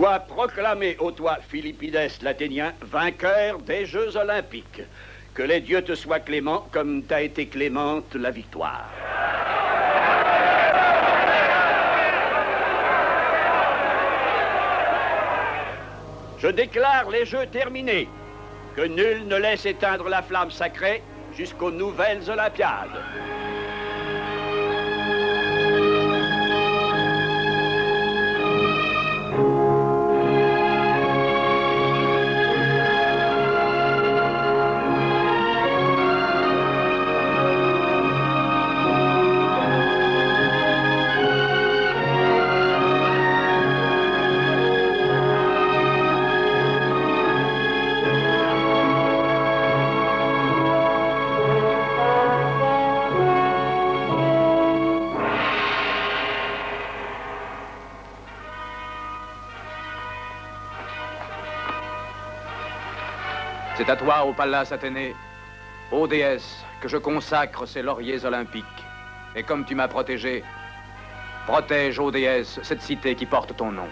Soit proclamé au toi, Philippides l'Athénien, vainqueur des Jeux Olympiques. Que les dieux te soient cléments comme t'a été clémente la victoire. Je déclare les Jeux terminés. Que nul ne laisse éteindre la flamme sacrée jusqu'aux nouvelles Olympiades. C'est à toi, ô Pallas Athénée, ô déesse, que je consacre ces lauriers olympiques. Et comme tu m'as protégé, protège, ô déesse, cette cité qui porte ton nom.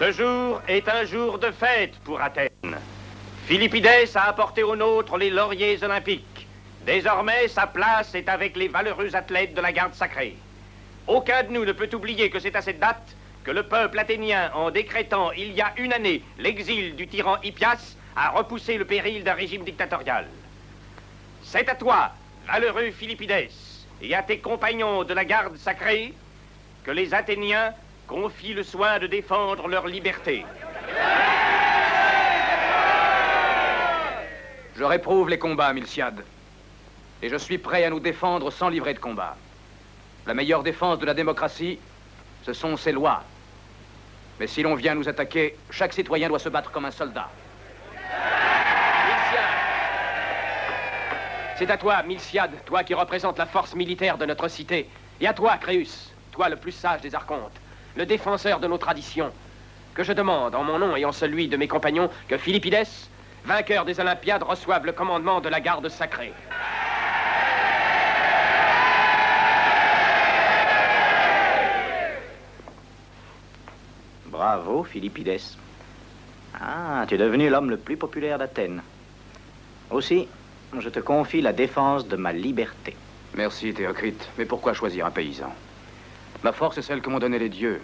Ce jour est un jour de fête pour Athènes. Philippides a apporté aux nôtres les lauriers olympiques. Désormais, sa place est avec les valeureux athlètes de la garde sacrée. Aucun de nous ne peut oublier que c'est à cette date que le peuple athénien, en décrétant il y a une année l'exil du tyran Hippias, a repoussé le péril d'un régime dictatorial. C'est à toi, valeureux Philippides, et à tes compagnons de la garde sacrée, que les Athéniens confient le soin de défendre leur liberté. Je réprouve les combats, Miltiade, et je suis prêt à nous défendre sans livrer de combat. La meilleure défense de la démocratie, ce sont ses lois. Mais si l'on vient nous attaquer, chaque citoyen doit se battre comme un soldat. Miltiade. C'est à toi, Miltiade, toi qui représentes la force militaire de notre cité. Et à toi, Créus, toi le plus sage des archontes, le défenseur de nos traditions, que je demande, en mon nom et en celui de mes compagnons, que Philippides, vainqueur des Olympiades, reçoive le commandement de la garde sacrée. Bravo, Philippides. Ah, tu es devenu l'homme le plus populaire d'Athènes. Aussi, je te confie la défense de ma liberté. Merci, Théocrite. Mais pourquoi choisir un paysan? Ma force est celle que m'ont donnée les dieux.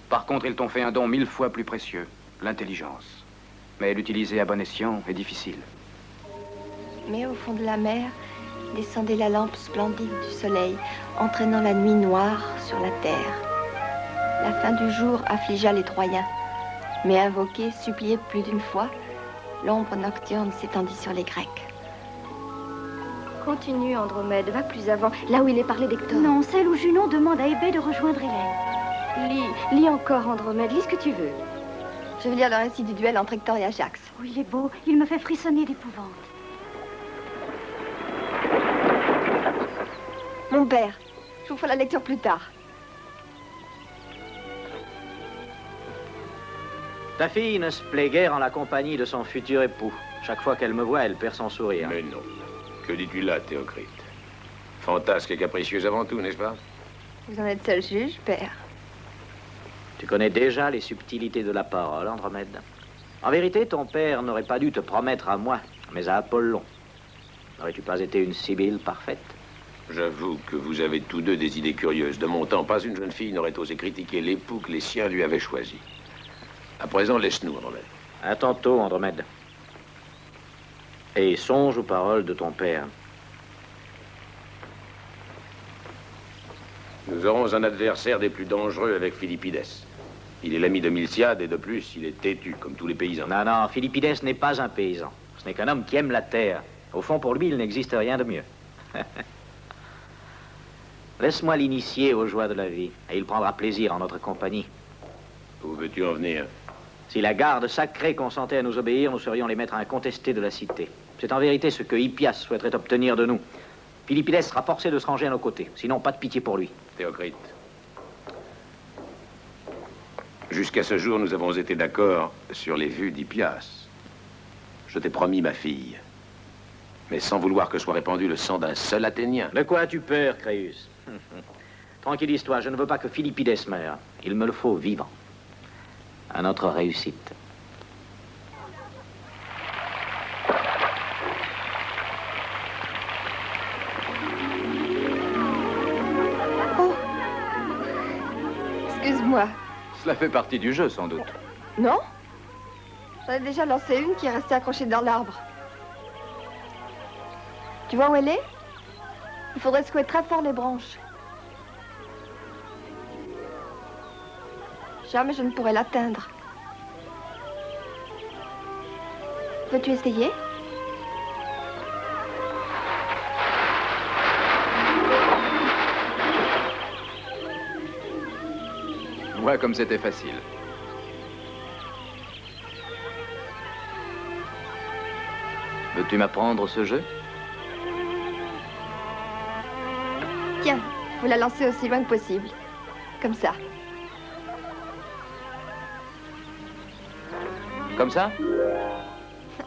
Par contre, ils t'ont fait un don 1000 fois plus précieux, l'intelligence. Mais l'utiliser à bon escient est difficile. Mais au fond de la mer, descendait la lampe splendide du soleil, entraînant la nuit noire sur la terre. La fin du jour affligea les Troyens, mais invoqué, supplié plus d'une fois, l'ombre nocturne s'étendit sur les Grecs. Continue, Andromède, va plus avant, là où il est parlé d'Hector. Non, celle où Junon demande à Hébé de rejoindre Hélène. Lis encore, Andromède. Lis ce que tu veux. Je vais lire le récit du duel entre Hector et Ajax. Oh, il est beau. Il me fait frissonner d'épouvante. Mon père, je vous ferai la lecture plus tard. Ta fille ne se plaît guère en la compagnie de son futur époux. Chaque fois qu'elle me voit, elle perd son sourire. Mais non. Que dis-tu là, Théocrite? Fantasque et capricieuse avant tout, n'est-ce pas? Vous en êtes seul juge, père. Tu connais déjà les subtilités de la parole, Andromède. En vérité, ton père n'aurait pas dû te promettre à moi, mais à Apollon. N'aurais-tu pas été une sibylle parfaite? J'avoue que vous avez tous deux des idées curieuses. De mon temps, pas une jeune fille n'aurait osé critiquer l'époux que les siens lui avaient choisi. À présent, laisse-nous, Andromède. À tantôt, Andromède. Et songe aux paroles de ton père. Nous aurons un adversaire des plus dangereux avec Philippides. Il est l'ami de Miltiade et de plus, il est têtu, comme tous les paysans. Non, non, Philippides n'est pas un paysan. Ce n'est qu'un homme qui aime la terre. Au fond, pour lui, il n'existe rien de mieux. Laisse-moi l'initier aux joies de la vie, et il prendra plaisir en notre compagnie. Où veux-tu en venir? Si la garde sacrée consentait à nous obéir, nous serions les maîtres incontestés de la cité. C'est en vérité ce que Hippias souhaiterait obtenir de nous. Philippides sera forcé de se ranger à nos côtés, sinon pas de pitié pour lui. Théocrite. Jusqu'à ce jour, nous avons été d'accord sur les vues d'Hippias. Je t'ai promis ma fille, mais sans vouloir que soit répandu le sang d'un seul Athénien. De quoi as-tu peur, Créus? Tranquillise-toi, je ne veux pas que Philippides meure. Il me le faut vivant. À notre réussite. Oh! Excuse-moi. Cela fait partie du jeu, sans doute. Non? J'en ai déjà lancé une qui est restée accrochée dans l'arbre. Tu vois où elle est? Il faudrait secouer très fort les branches. Jamais je ne pourrai l'atteindre. Veux-tu essayer? Vois comme c'était facile. Veux-tu m'apprendre ce jeu? Tiens, faut la lancer aussi loin que possible. Comme ça. Comme ça?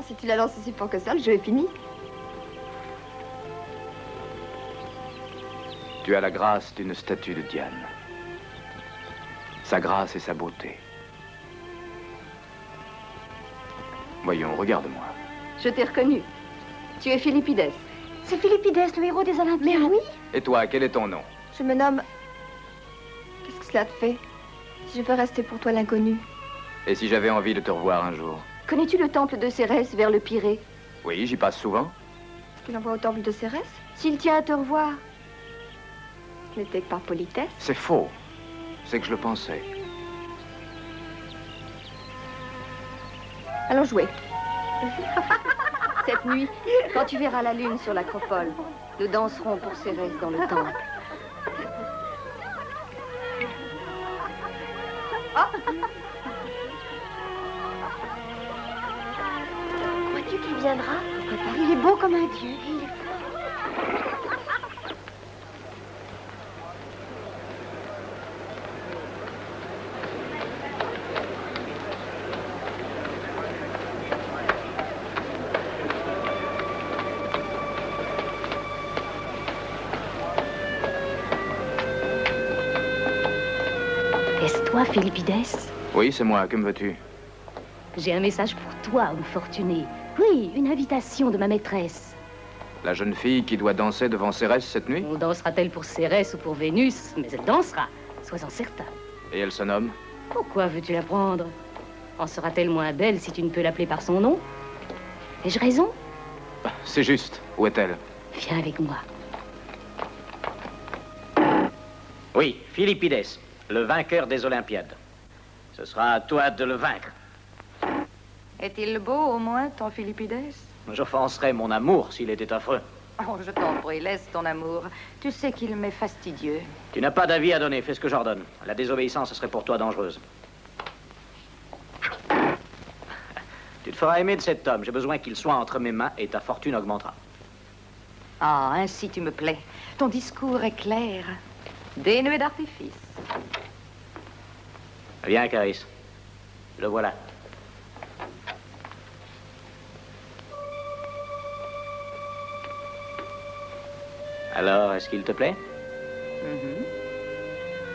Si tu la lances aussi fort que ça, le jeu est fini. Tu as la grâce d'une statue de Diane. Sa grâce et sa beauté. Voyons, regarde-moi. Je t'ai reconnu. Tu es Philippides. C'est Philippides, le héros des Olympiades. Mais oui. Et toi, quel est ton nom? Je me nomme... Qu'est-ce que cela te fait? Si je veux rester pour toi l'inconnu. Et si j'avais envie de te revoir un jour? Connais-tu le temple de Cérès vers le Pirée? Oui, j'y passe souvent. Tu l'envoies au temple de Cérès? S'il tient à te revoir. Ce n'était que par politesse. C'est faux. C'est que je le pensais. Allons jouer. Cette nuit, quand tu verras la lune sur l'acropole, nous danserons pour Cérès dans le temple. Crois-tu qu'il viendra? Il est beau comme un dieu. Il est Est-ce toi, Philippides? Oui, c'est moi. Que me veux-tu? J'ai un message pour toi, homme fortuné. Oui, une invitation de ma maîtresse. La jeune fille qui doit danser devant Cérès cette nuit? On dansera-t-elle pour Cérès ou pour Vénus? Mais elle dansera, sois-en certain. Et elle se nomme? Pourquoi veux-tu la prendre? En sera-t-elle moins belle si tu ne peux l'appeler par son nom? Ai-je raison? C'est juste. Où est-elle? Viens avec moi. Oui, Philippides, le vainqueur des Olympiades. Ce sera à toi de le vaincre. Est-il beau, au moins, ton Philippides? J'offenserais mon amour s'il était affreux. Oh, je t'en prie, laisse ton amour. Tu sais qu'il m'est fastidieux. Tu n'as pas d'avis à donner, fais ce que j'ordonne. La désobéissance serait pour toi dangereuse. Tu te feras aimer de cet homme. J'ai besoin qu'il soit entre mes mains et ta fortune augmentera. Ah, ainsi tu me plais. Ton discours est clair, dénué d'artifice. Viens, Caris. Le voilà. Alors, est-ce qu'il te plaît?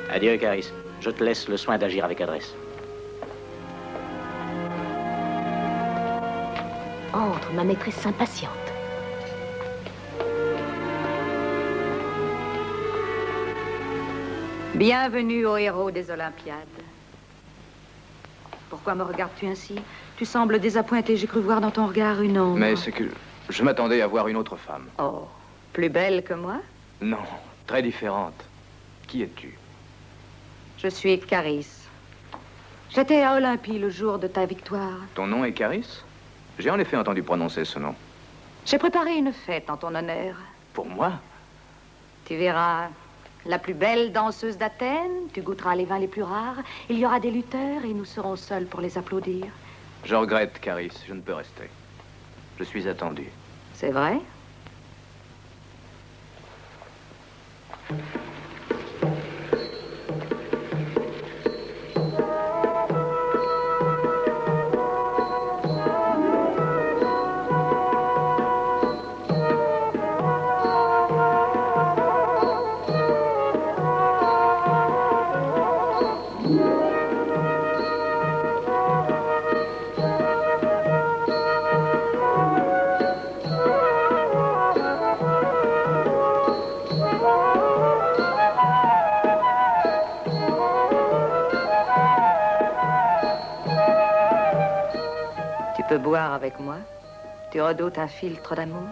Adieu, Caris. Je te laisse le soin d'agir avec adresse. Entre, ma maîtresse s'impatiente. Bienvenue aux héros des Olympiades. Pourquoi me regardes-tu ainsi? Tu sembles désappointé. J'ai cru voir dans ton regard une ombre. Mais c'est que je m'attendais à voir une autre femme. Oh, plus belle que moi? Non, très différente. Qui es-tu? Je suis Caris. J'étais à Olympie le jour de ta victoire. Ton nom est Caris? J'ai en effet entendu prononcer ce nom. J'ai préparé une fête en ton honneur. Pour moi? Tu verras la plus belle danseuse d'Athènes, tu goûteras les vins les plus rares, il y aura des lutteurs et nous serons seuls pour les applaudir. Je regrette, Caris, je ne peux rester. Je suis attendu. C'est vrai? Tu peux boire avec moi? Tu redoutes un filtre d'amour?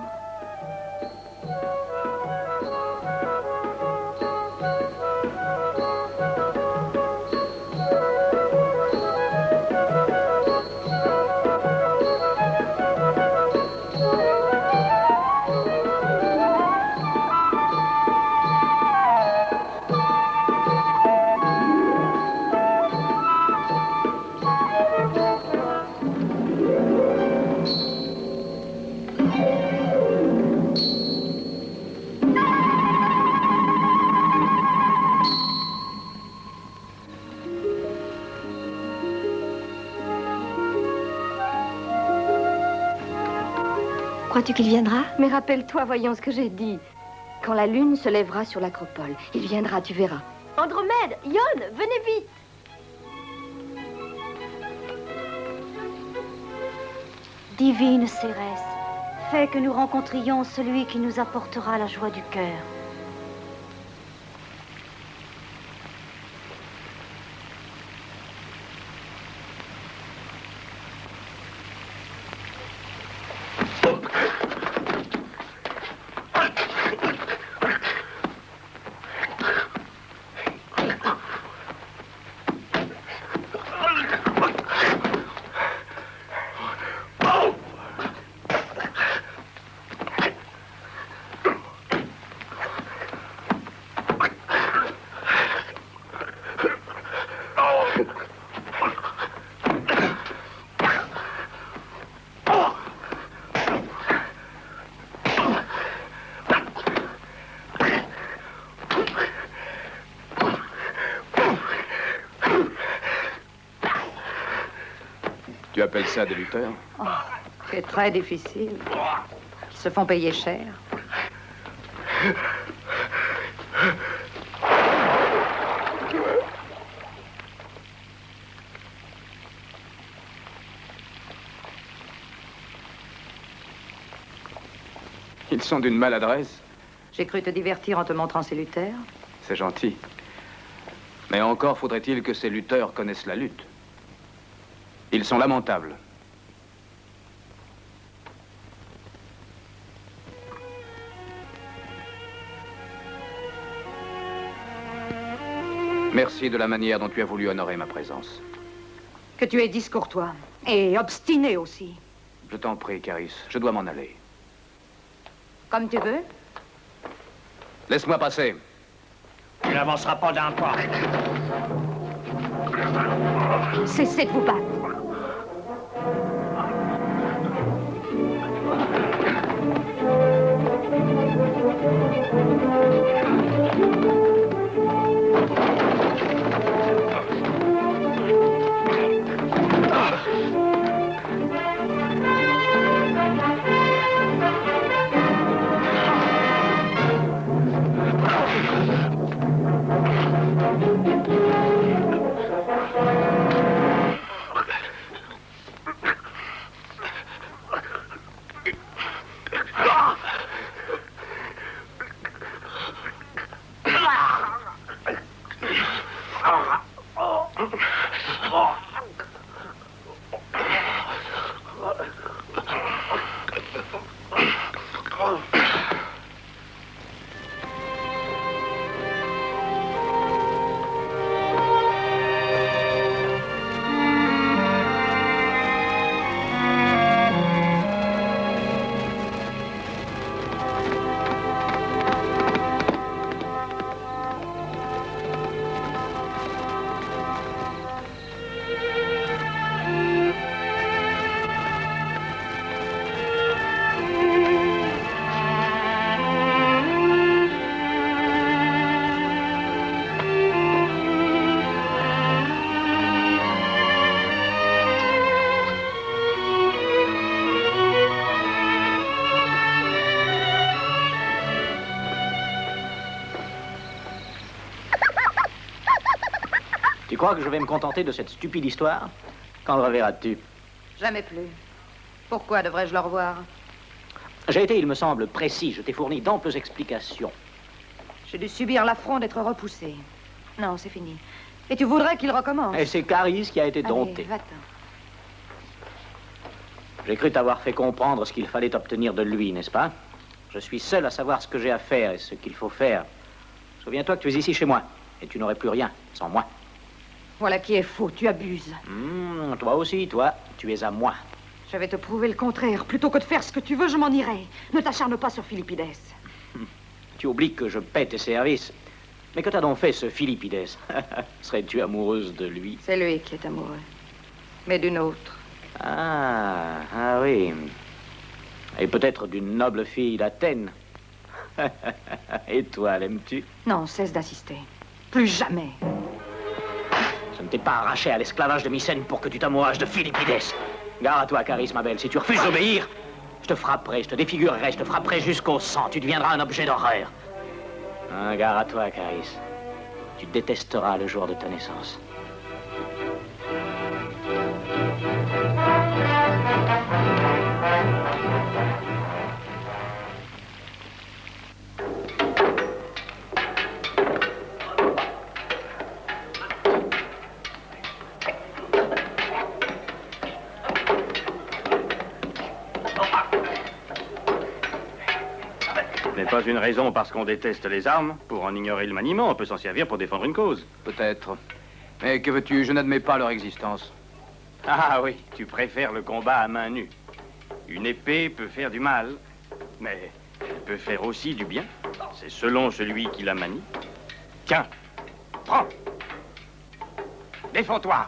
Crois-tu qu'il viendra? Mais rappelle-toi, voyons ce que j'ai dit. Quand la lune se lèvera sur l'acropole, il viendra, tu verras. Andromède, Ione, venez vite! Divine Cérès, fais que nous rencontrions celui qui nous apportera la joie du cœur. Tu appelles ça des lutteurs? Oh, c'est très difficile. Ils se font payer cher. Ils sont d'une maladresse. J'ai cru te divertir en te montrant ces lutteurs. C'est gentil. Mais encore faudrait-il que ces lutteurs connaissent la lutte. Ils sont lamentables. Merci de la manière dont tu as voulu honorer ma présence. Que tu es discourtois et obstiné aussi. Je t'en prie, Caris, je dois m'en aller. Comme tu veux. Laisse-moi passer. Tu n'avanceras pas d'un pas. Cessez de vous battre. Tu crois que je vais me contenter de cette stupide histoire? Quand le reverras-tu? Jamais plus. Pourquoi devrais-je le revoir? J'ai été, il me semble, précis. Je t'ai fourni d'amples explications. J'ai dû subir l'affront d'être repoussé. Non, c'est fini. Et tu voudrais qu'il recommence? Et c'est Caris qui a été Allez, dompté. va-t'en. J'ai cru t'avoir fait comprendre ce qu'il fallait obtenir de lui, n'est-ce pas? Je suis seul à savoir ce que j'ai à faire et ce qu'il faut faire. Souviens-toi que tu es ici chez moi, et tu n'aurais plus rien sans moi. Voilà qui est faux, tu abuses. Toi aussi, toi, tu es à moi. Je vais te prouver le contraire. Plutôt que de faire ce que tu veux, je m'en irai. Ne t'acharne pas sur Philippides. Tu oublies que je paie tes services. Mais que t'as donc fait, ce Philippides? Serais-tu amoureuse de lui? C'est lui qui est amoureux. Mais d'une autre. Ah oui. Et peut-être d'une noble fille d'Athènes. Et toi, l'aimes-tu? Non, cesse d'insister. Plus jamais. Je ne t'ai pas arraché à l'esclavage de Mycène pour que tu t'amourages de Philippides. Gare à toi, Caris, ma belle. Si tu refuses d'obéir, je te frapperai, je te défigurerai, je te frapperai jusqu'au sang. Tu deviendras un objet d'horreur. Gare à toi, Caris. Tu détesteras le jour de ta naissance. Ce n'est pas une raison parce qu'on déteste les armes. Pour en ignorer le maniement, on peut s'en servir pour défendre une cause. Peut-être. Mais que veux-tu? Je n'admets pas leur existence. Ah oui, tu préfères le combat à main nue. Une épée peut faire du mal, mais elle peut faire aussi du bien. C'est selon celui qui la manie. Tiens, prends. Défends-toi.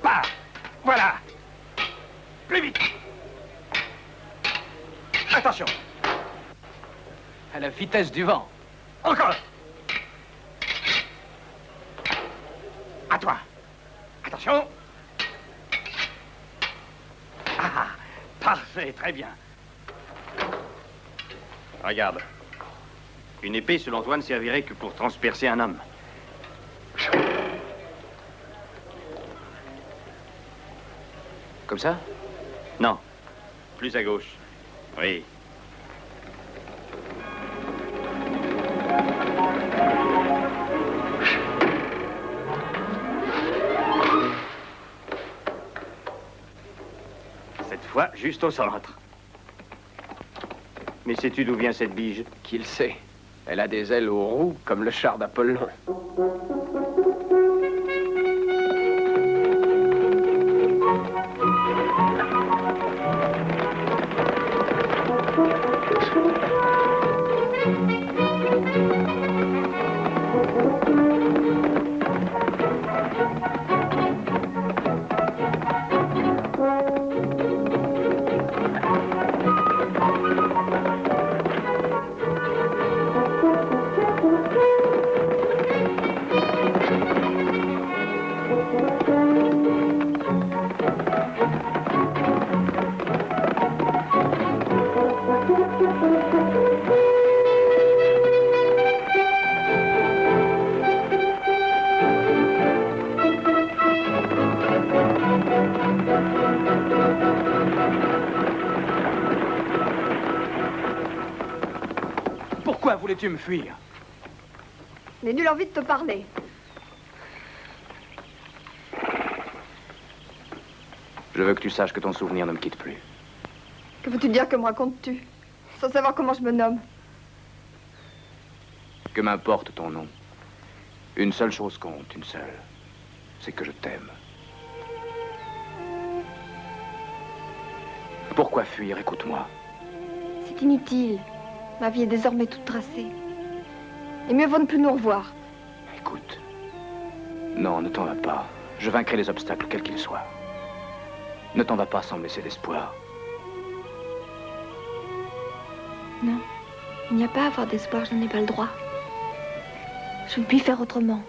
Pars. Voilà. Plus vite. Attention. À la vitesse du vent. Encore. À toi. Attention. Ah, parfait, très bien. Regarde. Une épée, selon toi, ne servirait que pour transpercer un homme. Comme ça? Non. Plus à gauche. Oui. Cette fois, juste au centre. Mais sais-tu d'où vient cette bige? Qui le sait? Elle a des ailes aux roues comme le char d'Apollon. Pourquoi voulais-tu me fuir? J'ai nulle envie de te parler. Je veux que tu saches que ton souvenir ne me quitte plus. Que veux-tu dire, que me racontes-tu? Sans savoir comment je me nomme. Que m'importe ton nom. Une seule chose compte, une seule. C'est que je t'aime. Pourquoi fuir? Écoute-moi. C'est inutile. Ma vie est désormais toute tracée. Et mieux vaut ne plus nous revoir. Écoute. Non, ne t'en vas pas. Je vaincrai les obstacles, quels qu'ils soient. Ne t'en vas pas sans me laisser d'espoir. Non. Il n'y a pas à avoir d'espoir, je n'en ai pas le droit. Je ne puis faire autrement.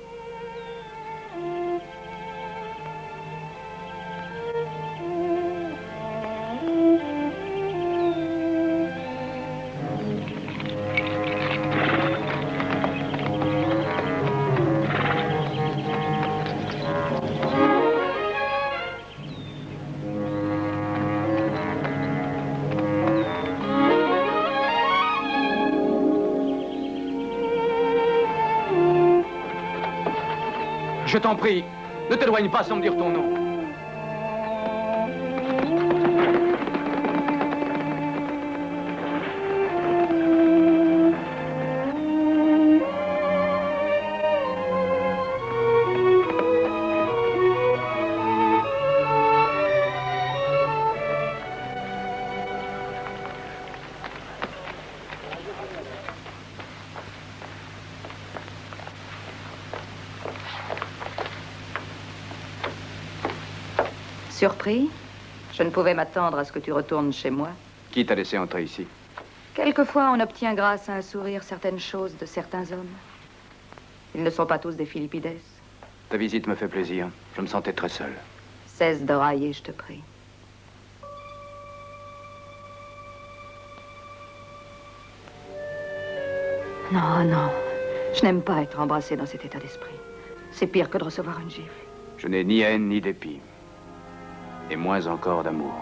Je t'en prie, ne t'éloigne pas sans me dire ton nom. Surpris? Je ne pouvais m'attendre à ce que tu retournes chez moi. Qui t'a laissé entrer ici? Quelquefois, on obtient grâce à un sourire certaines choses de certains hommes. Ils ne sont pas tous des Philippides. Ta visite me fait plaisir. Je me sentais très seul. Cesse de railler, je te prie. Non, non. Je n'aime pas être embrassée dans cet état d'esprit. C'est pire que de recevoir une gifle. Je n'ai ni haine ni dépit. Et moins encore d'amour.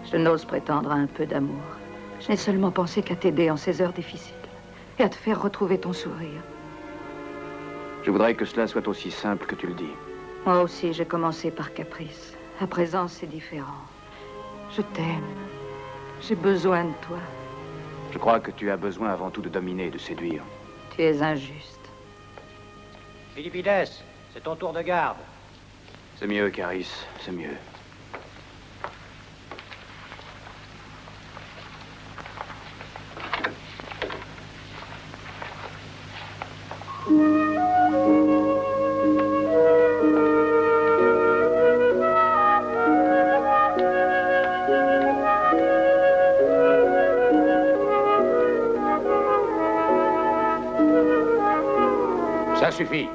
Je n'ose prétendre à un peu d'amour. Je n'ai seulement pensé qu'à t'aider en ces heures difficiles. Et à te faire retrouver ton sourire. Je voudrais que cela soit aussi simple que tu le dis. Moi aussi, j'ai commencé par caprice. À présent, c'est différent. Je t'aime. J'ai besoin de toi. Je crois que tu as besoin avant tout de dominer et de séduire. Tu es injuste. Philippides, c'est ton tour de garde. C'est mieux, Caris, c'est mieux. Ça suffit.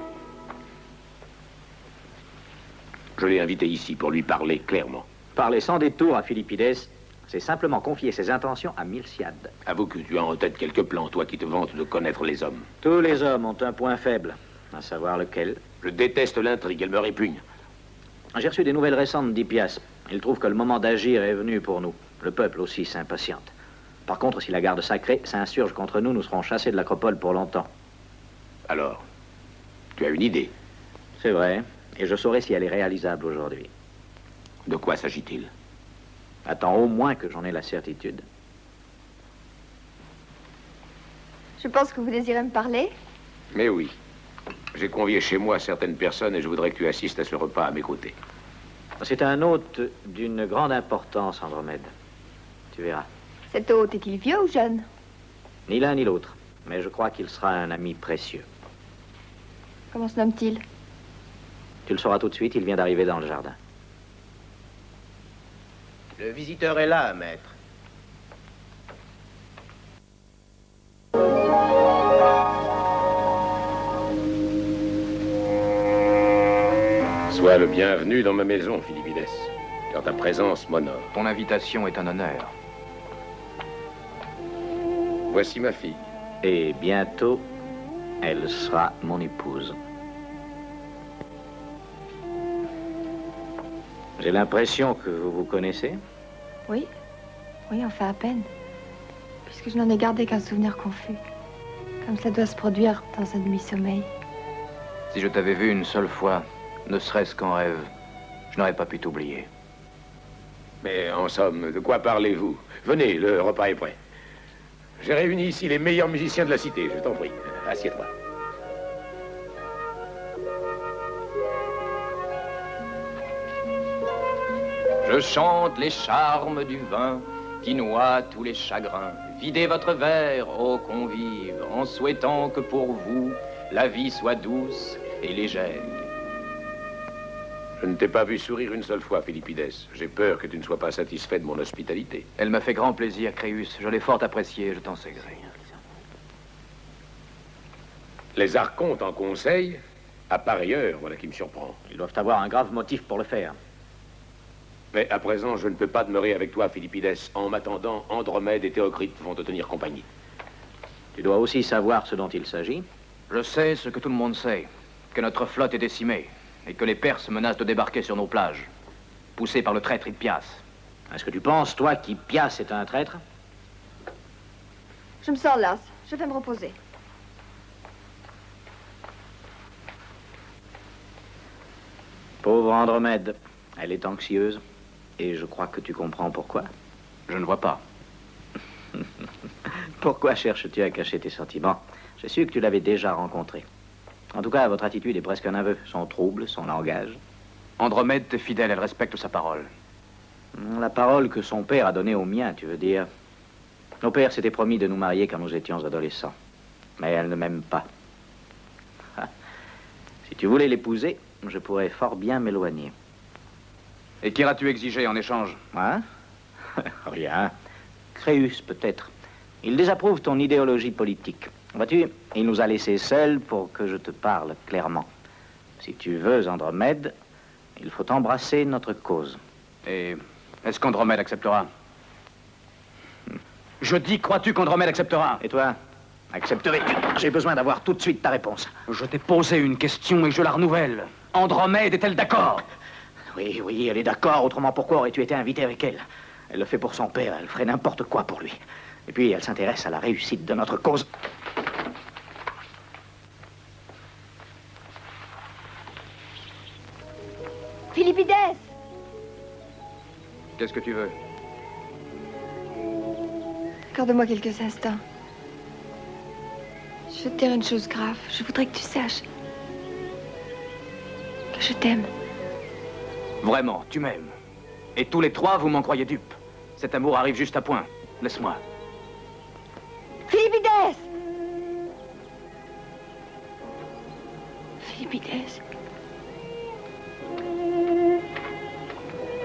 Je l'ai invité ici pour lui parler clairement. Parler sans détour à Philippides, c'est simplement confier ses intentions à Miltiade. Avoue que tu as en tête quelques plans, toi qui te vantes de connaître les hommes. Tous les hommes ont un point faible, à savoir lequel. Je déteste l'intrigue, elle me répugne. J'ai reçu des nouvelles récentes d'Hippias. Il trouve que le moment d'agir est venu pour nous. Le peuple aussi s'impatiente. Par contre, si la garde sacrée s'insurge contre nous, nous serons chassés de l'acropole pour longtemps. Alors, tu as une idée? C'est vrai, et je saurai si elle est réalisable aujourd'hui. De quoi s'agit-il? Attends au moins que j'en ai la certitude. Je pense que vous désirez me parler. Mais oui. J'ai convié chez moi certaines personnes et je voudrais que tu assistes à ce repas à mes côtés. C'est un hôte d'une grande importance, Andromède. Tu verras. Cet hôte est-il vieux ou jeune? Ni l'un ni l'autre, mais je crois qu'il sera un ami précieux. Comment se nomme-t-il? Tu le sauras tout de suite, il vient d'arriver dans le jardin. Le visiteur est là, maître. Sois le bienvenu dans ma maison, Philippides, car ta présence m'honore. Ton invitation est un honneur. Voici ma fille. Et bientôt, elle sera mon épouse. J'ai l'impression que vous vous connaissez. Oui, oui, enfin à peine. Puisque je n'en ai gardé qu'un souvenir confus. Comme ça doit se produire dans un demi-sommeil. Si je t'avais vu une seule fois, ne serait-ce qu'en rêve, je n'aurais pas pu t'oublier. Mais en somme, de quoi parlez-vous? Venez, le repas est prêt. J'ai réuni ici les meilleurs musiciens de la cité, je t'en prie. Assieds-toi. Je chante les charmes du vin qui noie tous les chagrins. Videz votre verre, ô convives, en souhaitant que pour vous, la vie soit douce et légère. Je ne t'ai pas vu sourire une seule fois, Philippides. J'ai peur que tu ne sois pas satisfait de mon hospitalité. Elle m'a fait grand plaisir, Créus. Je l'ai fort appréciée, je t'en sais gré. Les archontes en conseil, à pareille heure, voilà qui me surprend. Ils doivent avoir un grave motif pour le faire. Mais à présent, je ne peux pas demeurer avec toi, Philippides. En m'attendant, Andromède et Théocrite vont te tenir compagnie. Tu dois aussi savoir ce dont il s'agit. Je sais ce que tout le monde sait, que notre flotte est décimée, et que les Perses menacent de débarquer sur nos plages, poussés par le traître Hippias. Est-ce que tu penses, toi, qu'Hippias est un traître? Je me sens lasse. Je vais me reposer. Pauvre Andromède, elle est anxieuse. Et je crois que tu comprends pourquoi. Je ne vois pas. Pourquoi cherches-tu à cacher tes sentiments? J'ai su que tu l'avais déjà rencontré. En tout cas, votre attitude est presque un aveu. Son trouble, son langage. Andromède est fidèle, elle respecte sa parole. La parole que son père a donnée au mien, tu veux dire. Nos pères s'étaient promis de nous marier quand nous étions adolescents. Mais elle ne m'aime pas. Si tu voulais l'épouser, je pourrais fort bien m'éloigner. Et qu'iras-tu exiger en échange? Hein? Rien. Créus, peut-être. Il désapprouve ton idéologie politique. Vois-tu, il nous a laissés seuls pour que je te parle clairement. Si tu veux, Andromède, il faut embrasser notre cause. Et est-ce qu'Andromède acceptera? Je dis, crois-tu qu'Andromède acceptera? Et toi, accepterais-tu? J'ai besoin d'avoir tout de suite ta réponse. Je t'ai posé une question et je la renouvelle. Andromède est-elle d'accord? Oui, oui, elle est d'accord. Autrement, pourquoi aurais-tu été invité avec elle? Elle le fait pour son père. Elle ferait n'importe quoi pour lui. Et puis, elle s'intéresse à la réussite de notre cause. Philippides! Qu'est-ce que tu veux? Accorde-moi quelques instants. Je veux te dire une chose grave. Je voudrais que tu saches que je t'aime. Vraiment, tu m'aimes. Et tous les trois, vous m'en croyez dupe. Cet amour arrive juste à point. Laisse-moi. Philippides! Philippides.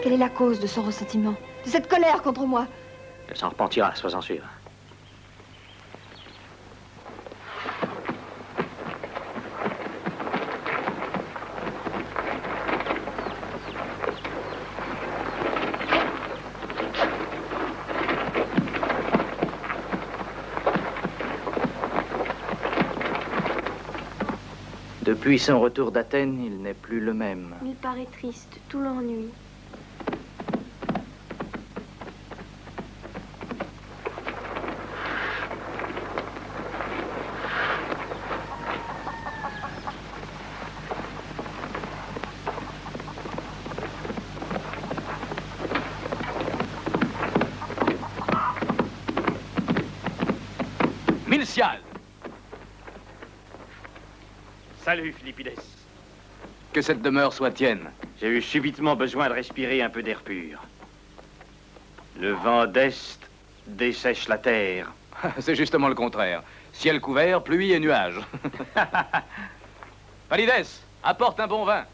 Quelle est la cause de son ressentiment, de cette colère contre moi? Elle s'en repentira, sois-en sûr. Depuis son retour d'Athènes, il n'est plus le même. Il paraît triste, tout l'ennui. Miltiade! Salut, Philippides. Que cette demeure soit tienne. J'ai eu subitement besoin de respirer un peu d'air pur. Le vent d'Est dessèche la terre. C'est justement le contraire. Ciel couvert, pluie et nuages. Palides, apporte un bon vin.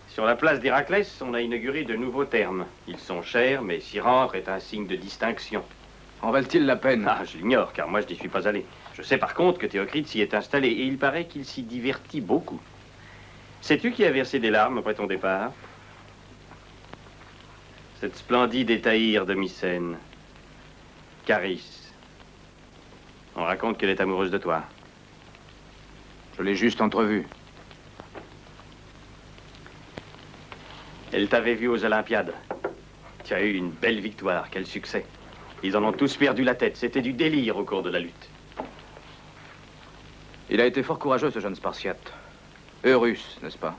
Sur la place d'Héraclès, on a inauguré de nouveaux termes. Ils sont chers, mais s'y rendre est un signe de distinction. En valent-ils la peine? Ah, je l'ignore, car moi, je n'y suis pas allé. Je sais par contre que Théocrite s'y est installé, et il paraît qu'il s'y divertit beaucoup. Sais-tu qui a versé des larmes après ton départ? Cette splendide étaïre de Mycène, Caris. On raconte qu'elle est amoureuse de toi. Je l'ai juste entrevue. Elle t'avait vu aux Olympiades. Tu as eu une belle victoire, quel succès. Ils en ont tous perdu la tête. C'était du délire au cours de la lutte. Il a été fort courageux, ce jeune Spartiate. Eurus, n'est-ce pas?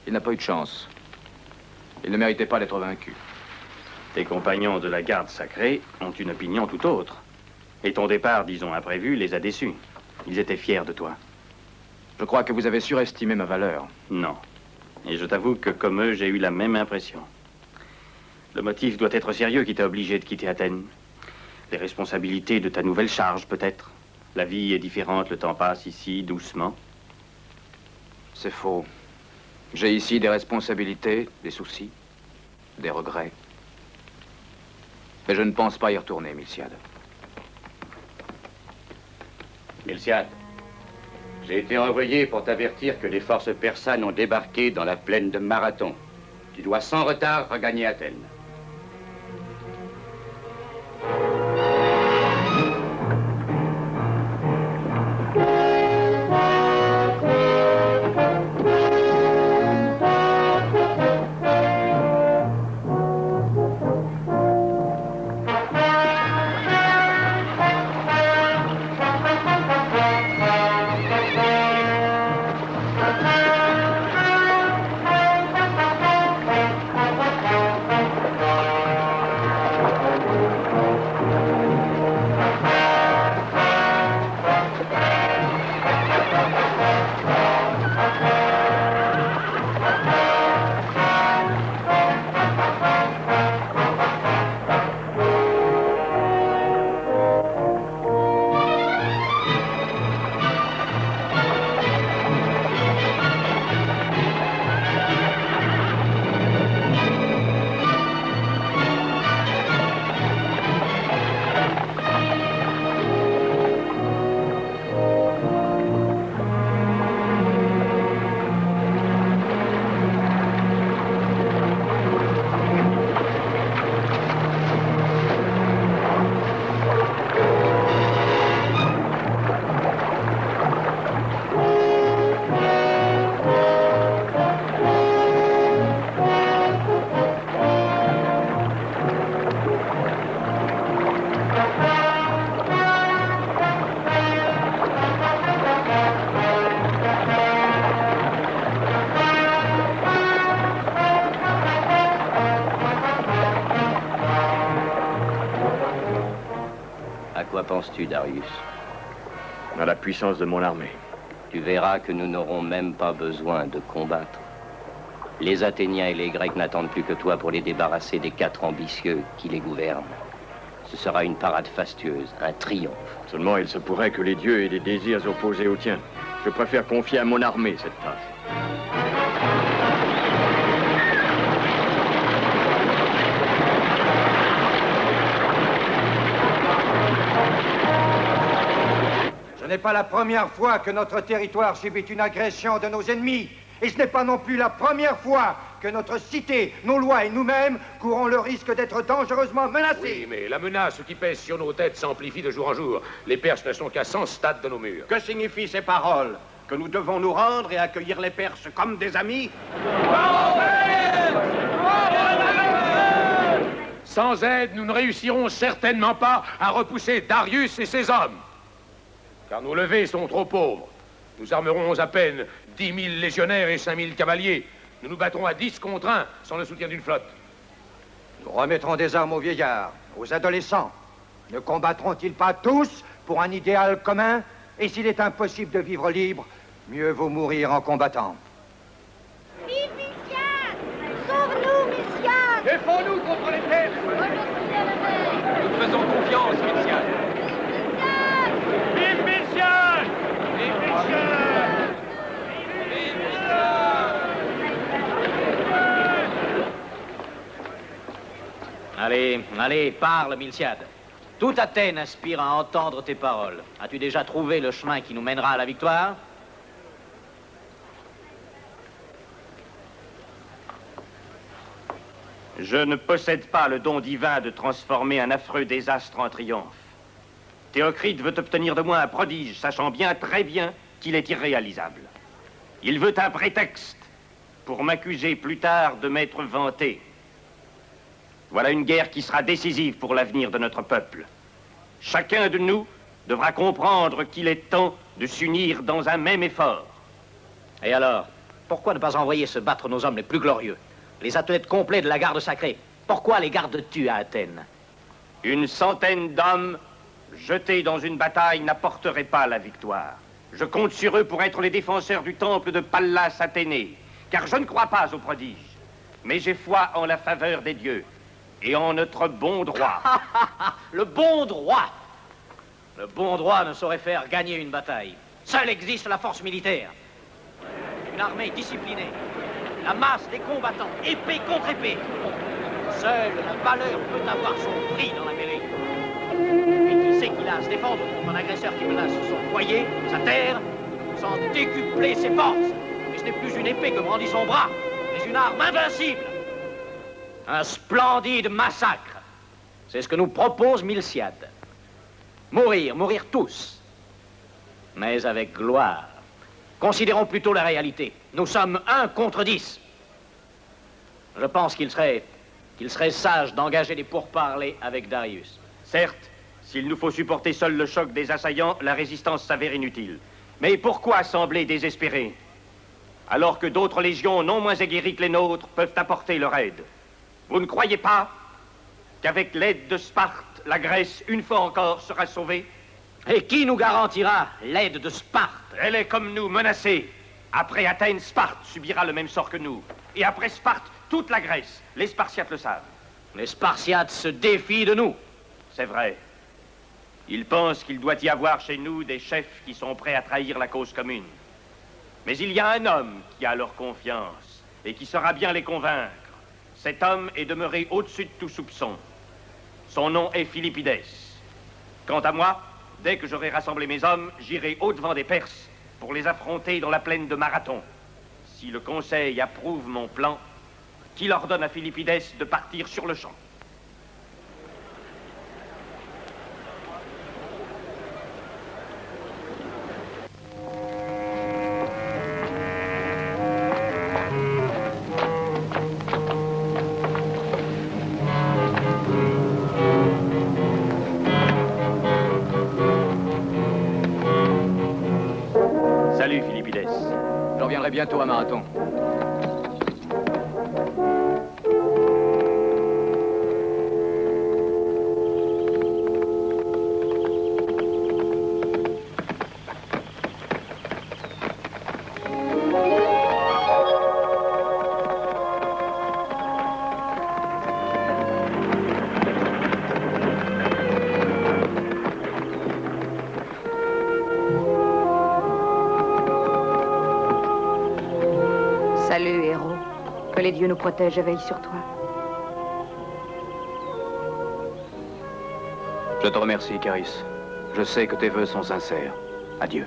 Il n'a pas eu de chance. Il ne méritait pas d'être vaincu. Tes compagnons de la garde sacrée ont une opinion tout autre. Et ton départ, disons imprévu, les a déçus. Ils étaient fiers de toi. Je crois que vous avez surestimé ma valeur. Non. Et je t'avoue que, comme eux, j'ai eu la même impression. Le motif doit être sérieux qui t'a obligé de quitter Athènes. Les responsabilités de ta nouvelle charge, peut-être. La vie est différente, le temps passe ici, doucement. C'est faux. J'ai ici des responsabilités, des soucis, des regrets. Mais je ne pense pas y retourner, Miltiade. Miltiade, j'ai été envoyé pour t'avertir que les forces persanes ont débarqué dans la plaine de Marathon. Tu dois sans retard regagner Athènes. Penses-tu, Darius? À la puissance de mon armée. Tu verras que nous n'aurons même pas besoin de combattre. Les Athéniens et les Grecs n'attendent plus que toi pour les débarrasser des 4 ambitieux qui les gouvernent. Ce sera une parade fastueuse, un triomphe. Seulement, il se pourrait que les dieux aient des désirs opposés aux tiens. Je préfère confier à mon armée cette tâche. Ce n'est pas la première fois que notre territoire subit une agression de nos ennemis. Et ce n'est pas non plus la première fois que notre cité, nos lois et nous-mêmes courons le risque d'être dangereusement menacés. Oui, mais la menace qui pèse sur nos têtes s'amplifie de jour en jour. Les Perses ne sont qu'à 100 stades de nos murs. Que signifient ces paroles? Que nous devons nous rendre et accueillir les Perses comme des amis? Sans aide, nous ne réussirons certainement pas à repousser Darius et ses hommes. Car nos levées sont trop pauvres. Nous armerons à peine 10 000 légionnaires et 5 000 cavaliers. Nous nous battrons à 10 contre 1 sans le soutien d'une flotte. Nous remettrons des armes aux vieillards, aux adolescents. Ne combattront-ils pas tous pour un idéal commun? Et s'il est impossible de vivre libre, mieux vaut mourir en combattant. Vive Miltiade! Sauve-nous, Miltiade! Défends-nous contre les Perses! Nous te faisons confiance, Miltiade! Vive Miltiade! Vive Miltiade! Vive Miltiade! Allez, allez, parle, Miltiade. Toute Athènes aspire à entendre tes paroles. As-tu déjà trouvé le chemin qui nous mènera à la victoire? Je ne possède pas le don divin de transformer un affreux désastre en triomphe. Théocrite veut obtenir de moi un prodige, sachant bien, très bien, qu'il est irréalisable. Il veut un prétexte pour m'accuser plus tard de m'être vanté. Voilà une guerre qui sera décisive pour l'avenir de notre peuple. Chacun de nous devra comprendre qu'il est temps de s'unir dans un même effort. Et alors, pourquoi ne pas envoyer se battre nos hommes les plus glorieux, les athlètes complets de la garde sacrée? Pourquoi les gardes-tu à Athènes? Une centaine d'hommes jetés dans une bataille n'apporterait pas la victoire. Je compte sur eux pour être les défenseurs du temple de Pallas Athénée, car je ne crois pas aux prodiges, mais j'ai foi en la faveur des dieux et en notre bon droit. Le bon droit! Le bon droit ne saurait faire gagner une bataille. Seule existe la force militaire. Une armée disciplinée, la masse des combattants, épée contre épée. Seule la valeur peut avoir son prix dans la mêlée. Et qui sait qu'il a à se défendre contre un agresseur qui menace son foyer, sa terre, sans décupler ses forces. Et ce n'est plus une épée que brandit son bras, mais une arme invincible. Un splendide massacre. C'est ce que nous propose Miltiade. Mourir, mourir tous, mais avec gloire. Considérons plutôt la réalité. Nous sommes 1 contre 10. Je pense qu'il serait sage d'engager des pourparlers avec Darius. Certes, s'il nous faut supporter seul le choc des assaillants, la résistance s'avère inutile. Mais pourquoi sembler désespéré, alors que d'autres légions non moins aguerries que les nôtres peuvent apporter leur aide? Vous ne croyez pas qu'avec l'aide de Sparte, la Grèce, une fois encore, sera sauvée? Et qui nous garantira l'aide de Sparte? Elle est comme nous, menacée. Après Athènes, Sparte subira le même sort que nous. Et après Sparte, toute la Grèce. Les Spartiates le savent. Les Spartiates se défient de nous. C'est vrai. Ils pensent qu'il doit y avoir chez nous des chefs qui sont prêts à trahir la cause commune. Mais il y a un homme qui a leur confiance et qui saura bien les convaincre. Cet homme est demeuré au-dessus de tout soupçon. Son nom est Philippides. Quant à moi, dès que j'aurai rassemblé mes hommes, j'irai au-devant des Perses pour les affronter dans la plaine de Marathon. Si le Conseil approuve mon plan, qu'il ordonne à Philippides de partir sur le champ. Salut, Philippides. Je reviendrai bientôt à Marathon. Salut, héros. Que les dieux nous protègent et veillent sur toi. Je te remercie, Caris. Je sais que tes vœux sont sincères. Adieu.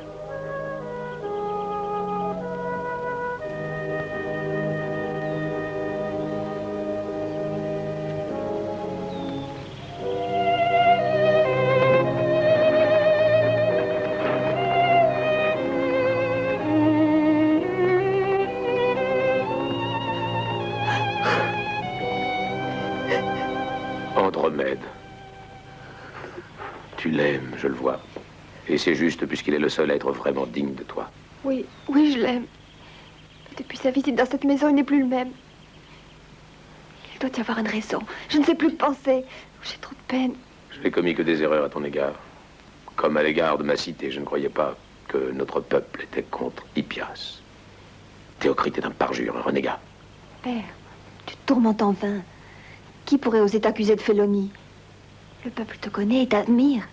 Andromède. Tu l'aimes, je le vois. Et c'est juste puisqu'il est le seul être vraiment digne de toi. Oui, oui, je l'aime. Depuis sa visite dans cette maison, il n'est plus le même. Il doit y avoir une raison. Je ne sais plus que penser. J'ai trop de peine. Je n'ai commis que des erreurs à ton égard. Comme à l'égard de ma cité, je ne croyais pas que notre peuple était contre Hippias. Théocrite est un parjure, un renégat. Père, tu te tourmentes en vain. Qui pourrait oser t'accuser de félonie? Le peuple te connaît et t'admire.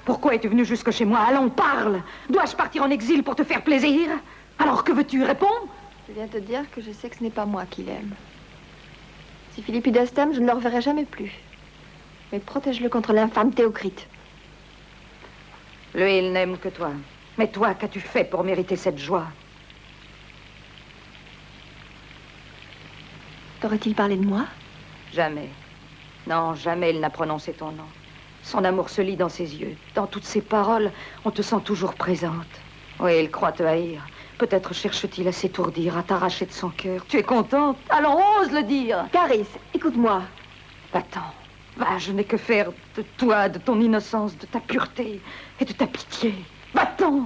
Pourquoi es-tu venu jusque chez moi? Allons, parle. Dois-je partir en exil pour te faire plaisir? Alors que veux-tu? Réponds. Je viens te dire que je sais que ce n'est pas moi qui l'aime. Si Philippides t'aime, je ne le reverrai jamais plus. Mais protège-le contre l'infâme Théocrite. Lui, il n'aime que toi. Mais toi, qu'as-tu fait pour mériter cette joie? T'aurait-il parlé de moi? Jamais. Non, jamais il n'a prononcé ton nom. Son amour se lit dans ses yeux. Dans toutes ses paroles, on te sent toujours présente. Oui, il croit te haïr. Peut-être cherche-t-il à s'étourdir, à t'arracher de son cœur. Tu es contente? Alors ose le dire. Caris, écoute-moi. Va-t'en. Va, je n'ai que faire de toi, de ton innocence, de ta pureté et de ta pitié. Va-t'en.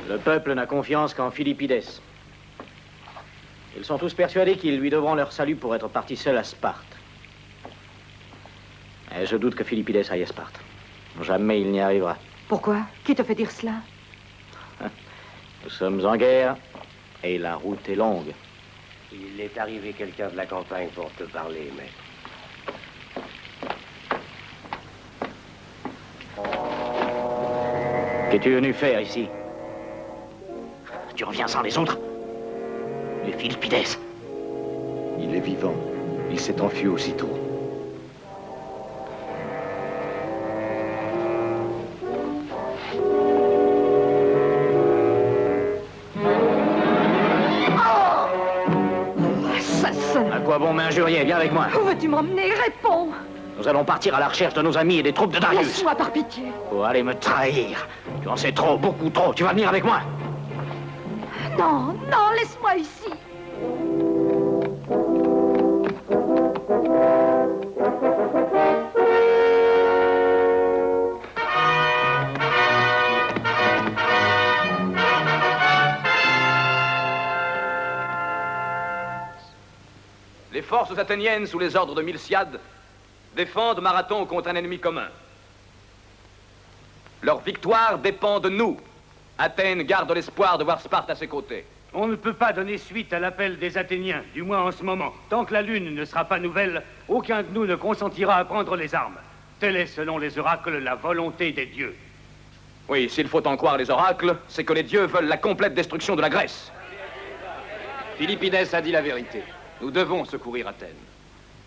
Le peuple n'a confiance qu'en Philippides. Ils sont tous persuadés qu'ils lui devront leur salut pour être partis seuls à Sparte. Et je doute que Philippides aille à Sparte. Jamais il n'y arrivera. Pourquoi? Qui te fait dire cela? Nous sommes en guerre et la route est longue. Il est arrivé quelqu'un de la campagne pour te parler, mais... Qu'es-tu venu faire ici? Tu reviens sans les autres? Les Philippides. Il est vivant. Il s'est enfui aussitôt. Assassin! À quoi bon m'injurier? Viens avec moi. Où veux-tu m'emmener? Réponds! Nous allons partir à la recherche de nos amis et des troupes de Darius. Laisse-moi par pitié. Pour aller me trahir. Tu en sais trop, beaucoup trop. Tu vas venir avec moi. Non, non, laisse-moi ici. Les forces athéniennes, sous les ordres de Miltiade, défendent Marathon contre un ennemi commun. Leur victoire dépend de nous. Athènes garde l'espoir de voir Sparte à ses côtés. On ne peut pas donner suite à l'appel des Athéniens, du moins en ce moment. Tant que la lune ne sera pas nouvelle, aucun de nous ne consentira à prendre les armes. Telle est, selon les oracles, la volonté des dieux. Oui, s'il faut en croire les oracles, c'est que les dieux veulent la complète destruction de la Grèce. Philippides a dit la vérité. Nous devons secourir Athènes.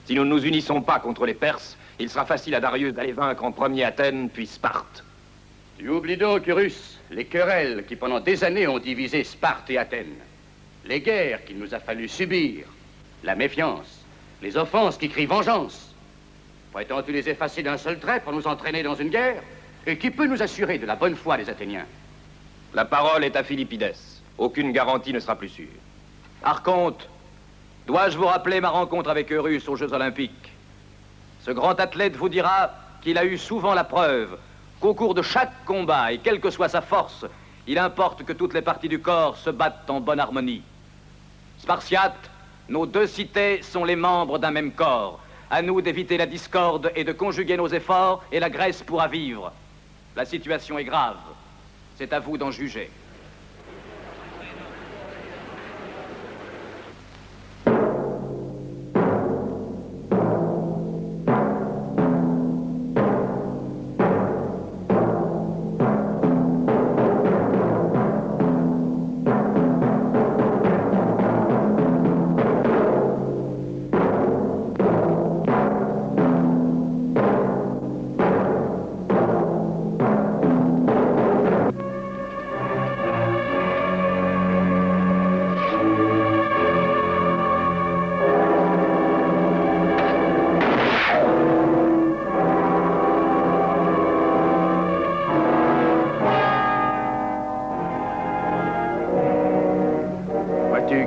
Si nous ne nous unissons pas contre les Perses, il sera facile à Darius d'aller vaincre en premier Athènes, puis Sparte. Tu oublies donc, Urus, les querelles qui pendant des années ont divisé Sparte et Athènes. Les guerres qu'il nous a fallu subir. La méfiance. Les offenses qui crient vengeance. Prétends-tu les effacer d'un seul trait pour nous entraîner dans une guerre? Et qui peut nous assurer de la bonne foi des Athéniens? La parole est à Philippides. Aucune garantie ne sera plus sûre. Archonte, dois-je vous rappeler ma rencontre avec Eurus aux Jeux Olympiques? Ce grand athlète vous dira qu'il a eu souvent la preuve qu'au cours de chaque combat, et quelle que soit sa force, il importe que toutes les parties du corps se battent en bonne harmonie. Spartiates, nos deux cités sont les membres d'un même corps. À nous d'éviter la discorde et de conjuguer nos efforts, et la Grèce pourra vivre. La situation est grave. C'est à vous d'en juger.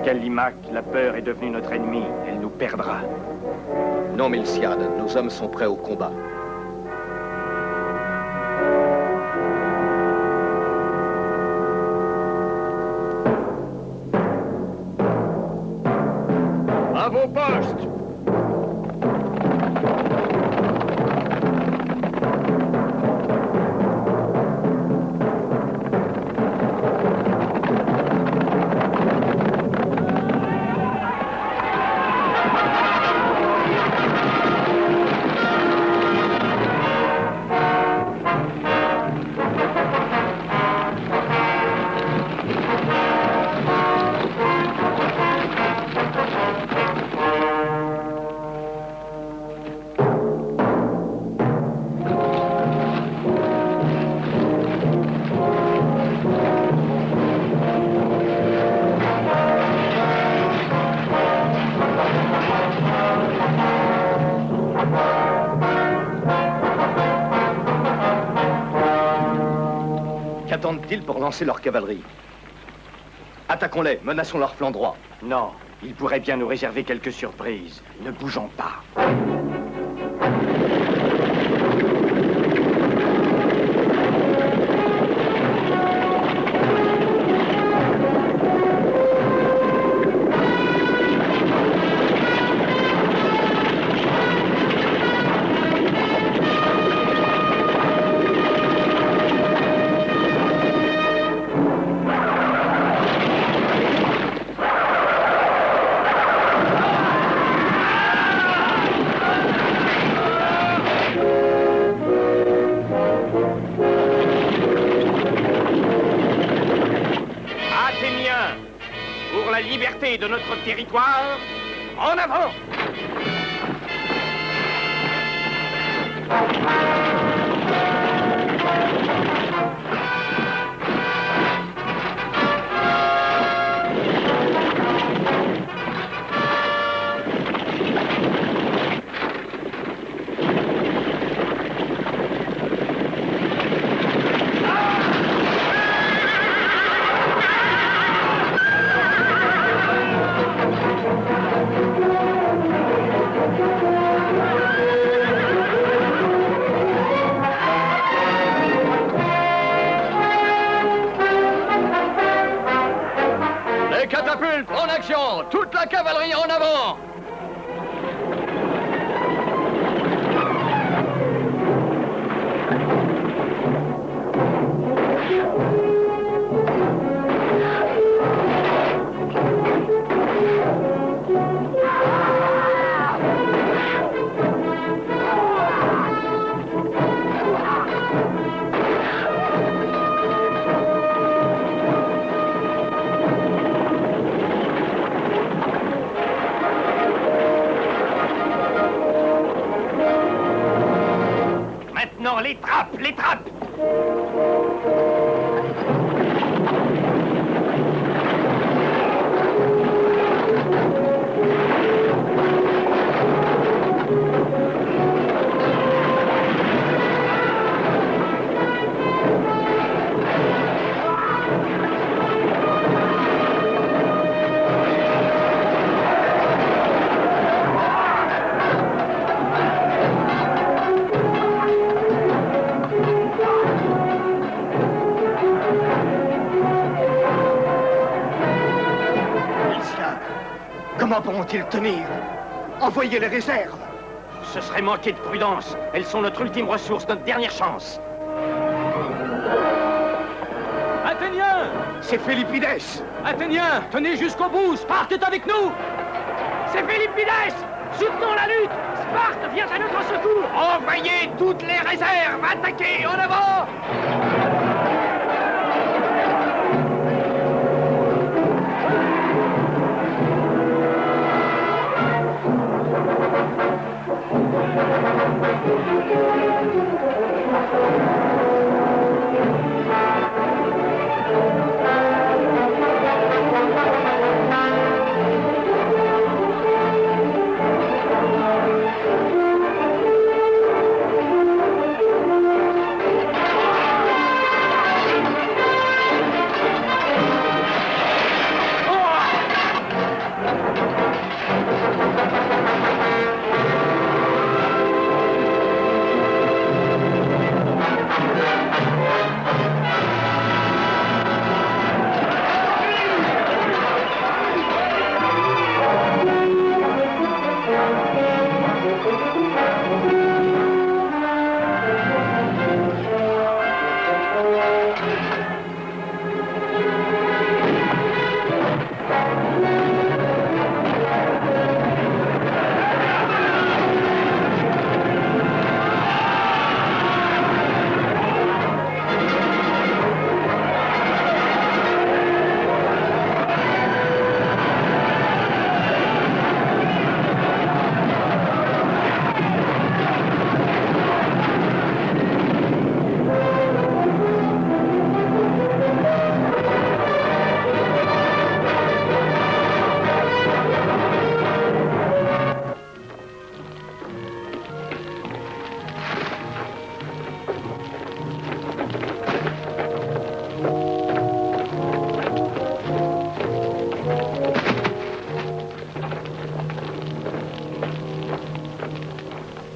Callimaque, la peur est devenue notre ennemi. Elle nous perdra. Non, Milciade, nos hommes sont prêts au combat. À vos postes! Qu'attendent-ils pour lancer leur cavalerie? Attaquons-les, menaçons leur flanc droit. Non, ils pourraient bien nous réserver quelques surprises. Ne bougeons pas. De notre territoire, en avant! En action! Toute la cavalerie en avant! les trappes, les trappes! Comment pourront-ils tenir? Envoyez les réserves. Ce serait manquer de prudence. Elles sont notre ultime ressource, notre dernière chance. Athéniens! C'est Philippides! Athéniens, tenez jusqu'au bout! Sparte est avec nous! C'est Philippides! Soutenons la lutte! Sparte vient à notre secours! Envoyez toutes les réserves! Attaquez! En avant!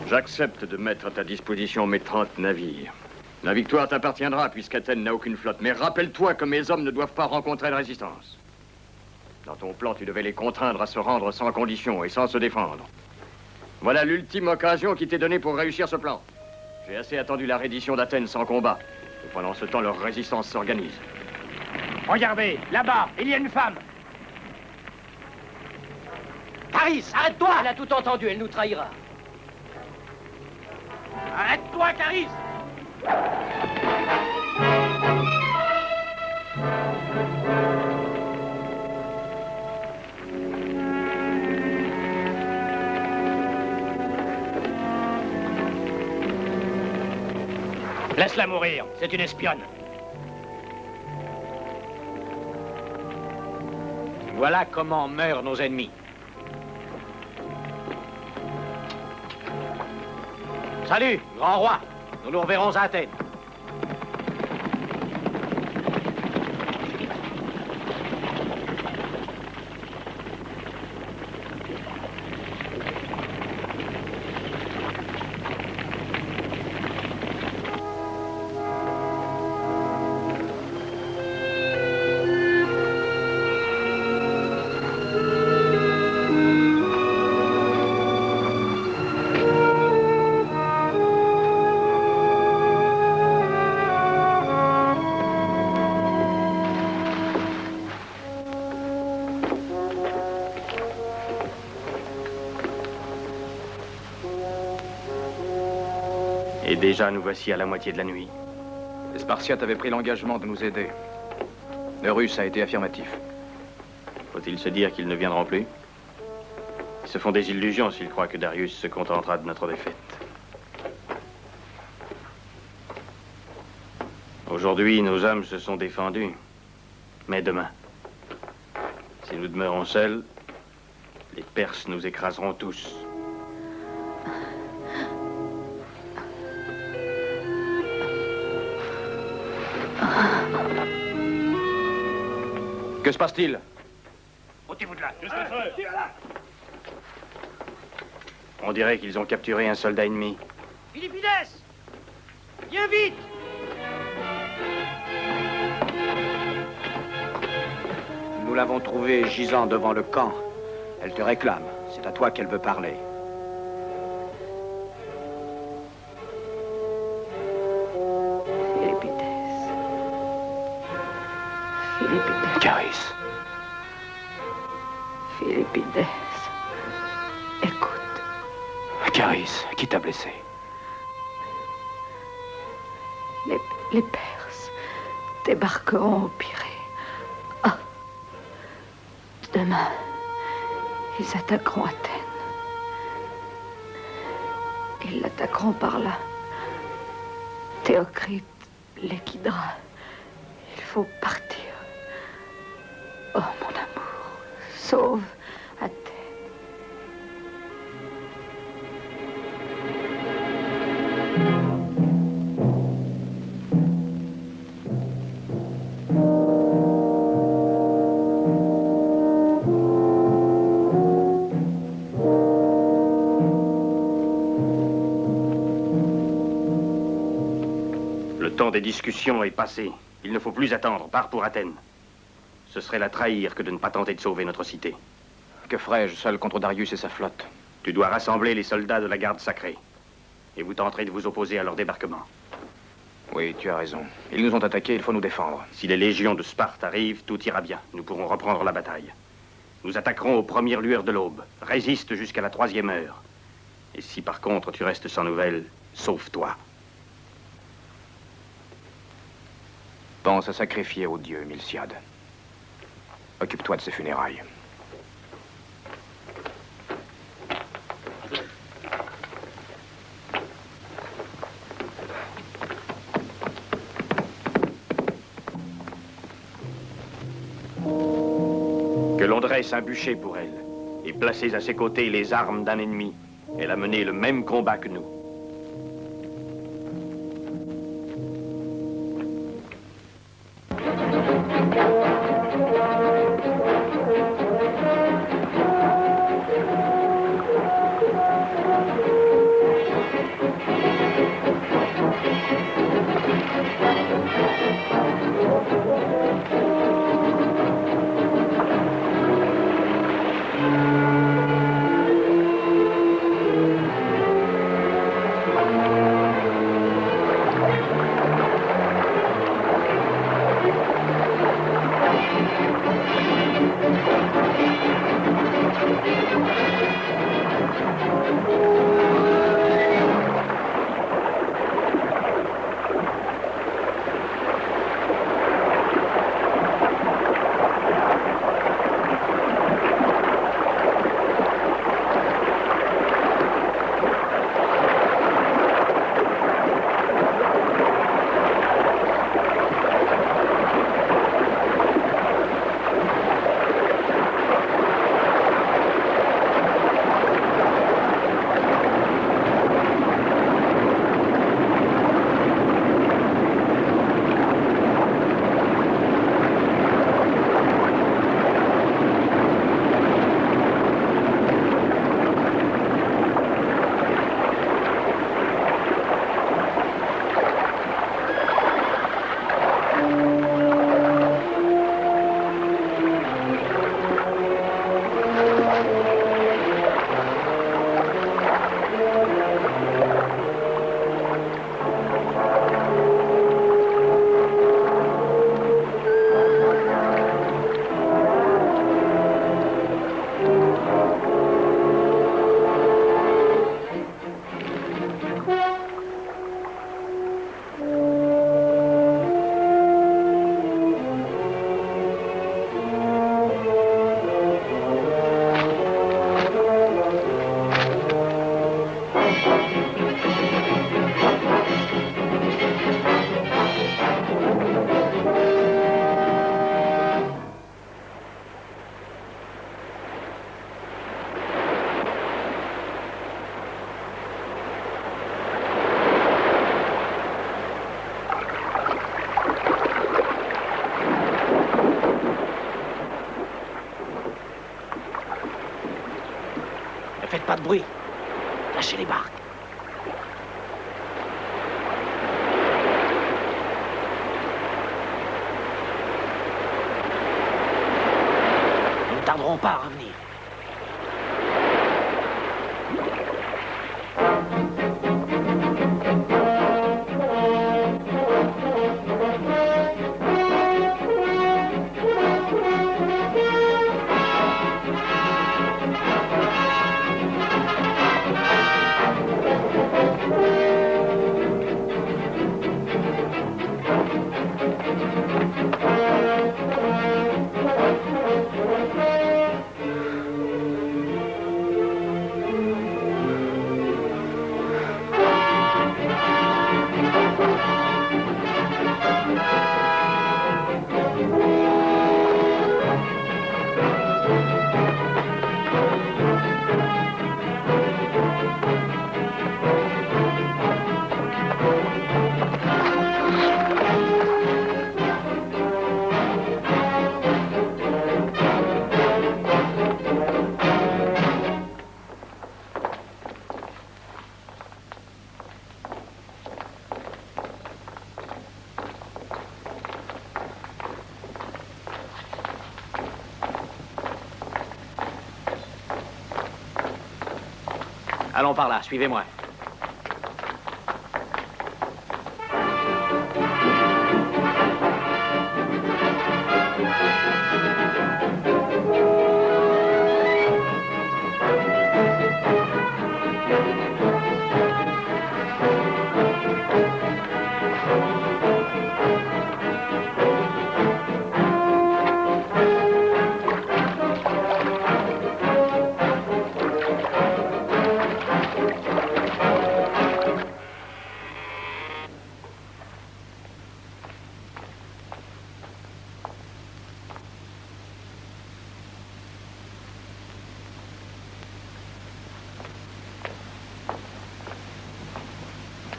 J'accepte de mettre à ta disposition mes 30 navires. La victoire t'appartiendra puisqu'Athènes n'a aucune flotte. Mais rappelle-toi que mes hommes ne doivent pas rencontrer de résistance. Dans ton plan, tu devais les contraindre à se rendre sans condition et sans se défendre. Voilà l'ultime occasion qui t'est donnée pour réussir ce plan. J'ai assez attendu la reddition d'Athènes sans combat. Et pendant ce temps, leur résistance s'organise. Regardez, là-bas, il y a une femme. Caris, arrête-toi! Elle a tout entendu, elle nous trahira. Arrête-toi, Caris! Laisse-la mourir, c'est une espionne. Voilà comment meurent nos ennemis. Salut, grand roi. Nous nous reverrons à Athènes. Et déjà, nous voici à la moitié de la nuit. Les Spartiates avaient pris l'engagement de nous aider. Le Russe a été affirmatif. Faut-il se dire qu'ils ne viendront plus? Ils se font des illusions s'ils croient que Darius se contentera de notre défaite. Aujourd'hui, nos hommes se sont défendus. Mais demain, si nous demeurons seuls, les Perses nous écraseront tous. Que se passe-t-il? Ôtez-vous de là. On dirait qu'ils ont capturé un soldat ennemi. Philippides! Viens vite! Nous l'avons trouvée gisant devant le camp. Elle te réclame. C'est à toi qu'elle veut parler. Philippides. Caris. Philippides. Écoute. Caris, qui t'a blessé? Les Perses débarqueront au Pirée. Ah. Demain, ils attaqueront Athènes. Ils l'attaqueront par là. Théocrite les guidera. Il faut partir. Oh, mon amour, sauve Athènes. Le temps des discussions est passé. Il ne faut plus attendre. Pars pour Athènes. Ce serait la trahir que de ne pas tenter de sauver notre cité. Que ferais-je seul contre Darius et sa flotte? Tu dois rassembler les soldats de la garde sacrée. Et vous tenterez de vous opposer à leur débarquement. Oui, tu as raison. Ils nous ont attaqués, il faut nous défendre. Si les légions de Sparte arrivent, tout ira bien. Nous pourrons reprendre la bataille. Nous attaquerons aux premières lueurs de l'aube. Résiste jusqu'à la 3e heure. Et si par contre tu restes sans nouvelles, sauve-toi. Pense à sacrifier aux dieux, Miltiade. Occupe-toi de ces funérailles. Que l'on dresse un bûcher pour elle et placez à ses côtés les armes d'un ennemi. Elle a mené le même combat que nous. Pas de bruit. Lâchez les barques. Nous ne tarderons pas à revenir. Allons par là, suivez-moi.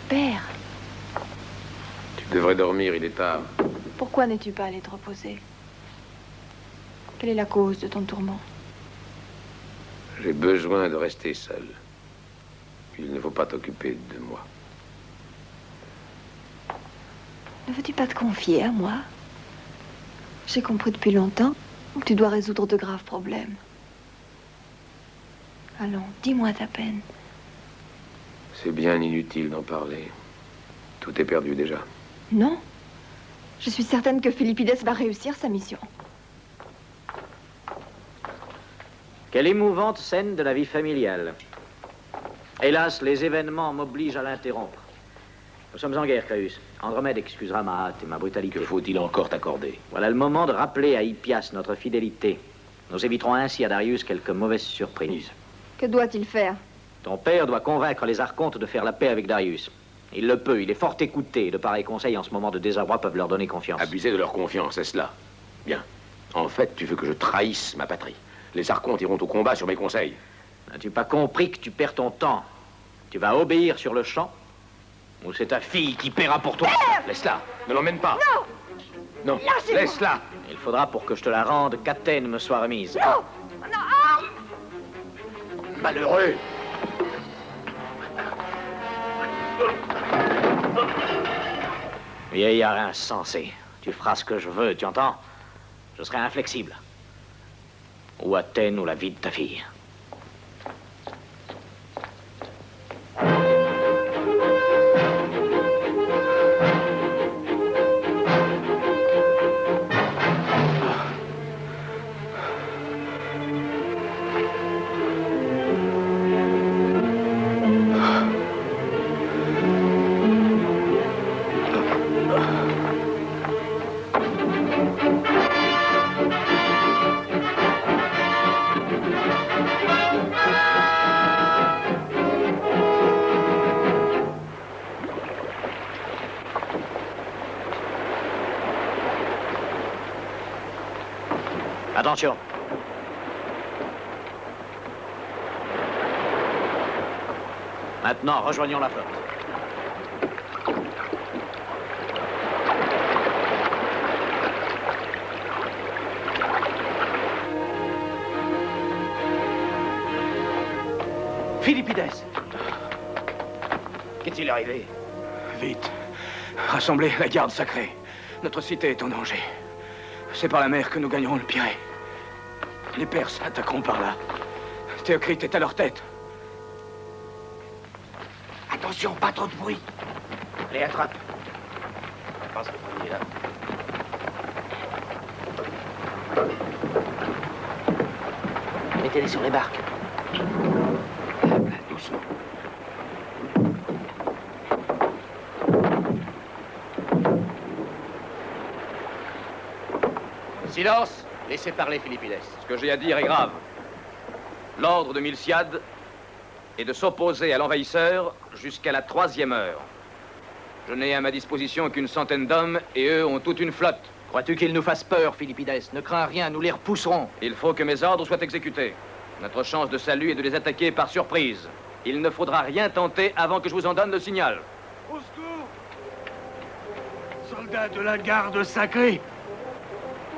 Père, Tu devrais dormir, il est tard. pourquoi n'es-tu pas allé te reposer? Quelle est la cause de ton tourment? J'ai besoin de rester seul. Il ne faut pas t'occuper de moi. Ne veux-tu pas te confier à moi? J'ai compris depuis longtemps que tu dois résoudre de graves problèmes. Allons, dis-moi ta peine. C'est bien inutile d'en parler. Tout est perdu déjà. Non. Je suis certaine que Philippides va réussir sa mission. Quelle émouvante scène de la vie familiale. Hélas, les événements m'obligent à l'interrompre. Nous sommes en guerre, Créus. Andromède excusera ma hâte et ma brutalité. Que faut-il encore t'accorder? Voilà le moment de rappeler à Hippias notre fidélité. Nous éviterons ainsi à Darius quelques mauvaises surprises. Que doit-il faire? Ton père doit convaincre les archontes de faire la paix avec Darius. Il le peut, il est fort écouté. De pareils conseils en ce moment de désarroi peuvent leur donner confiance. Abuser de leur confiance, est-ce cela? Bien. En fait, tu veux que je trahisse ma patrie. Les archontes iront au combat sur mes conseils. N'as-tu pas compris que tu perds ton temps? Tu vas obéir sur le champ? Ou c'est ta fille qui paiera pour toi? Laisse-la, ne l'emmène pas. Non! Non, Lâchez-moi. laisse-la. Il faudra pour que je te la rende qu'Athènes me soit remise. Non! Non! Malheureux. Vieillard insensé. Tu feras ce que je veux, tu entends? Je serai inflexible. Ou Athènes ou la vie de ta fille. Attention. Maintenant, rejoignons la flotte. Philippides! Qu'est-il arrivé? Vite. Rassemblez la garde sacrée. Notre cité est en danger. C'est par la mer que nous gagnerons le Pirée. Les Perses attaqueront par là. Théocrite est à leur tête. Attention, pas trop de bruit. Allez, attrape. Passe le premier, là. Mettez-les sur les barques. Doucement. Silence! Laissez parler Philippides. Ce que j'ai à dire est grave. L'ordre de Miltiade est de s'opposer à l'envahisseur jusqu'à la 3e heure. Je n'ai à ma disposition qu'une centaine d'hommes et eux ont toute une flotte. Crois-tu qu'ils nous fassent peur, Philippides? Ne crains rien, nous les repousserons. Il faut que mes ordres soient exécutés. Notre chance de salut est de les attaquer par surprise. Il ne faudra rien tenter avant que je vous en donne le signal. Au secours! Soldats de la garde sacrée!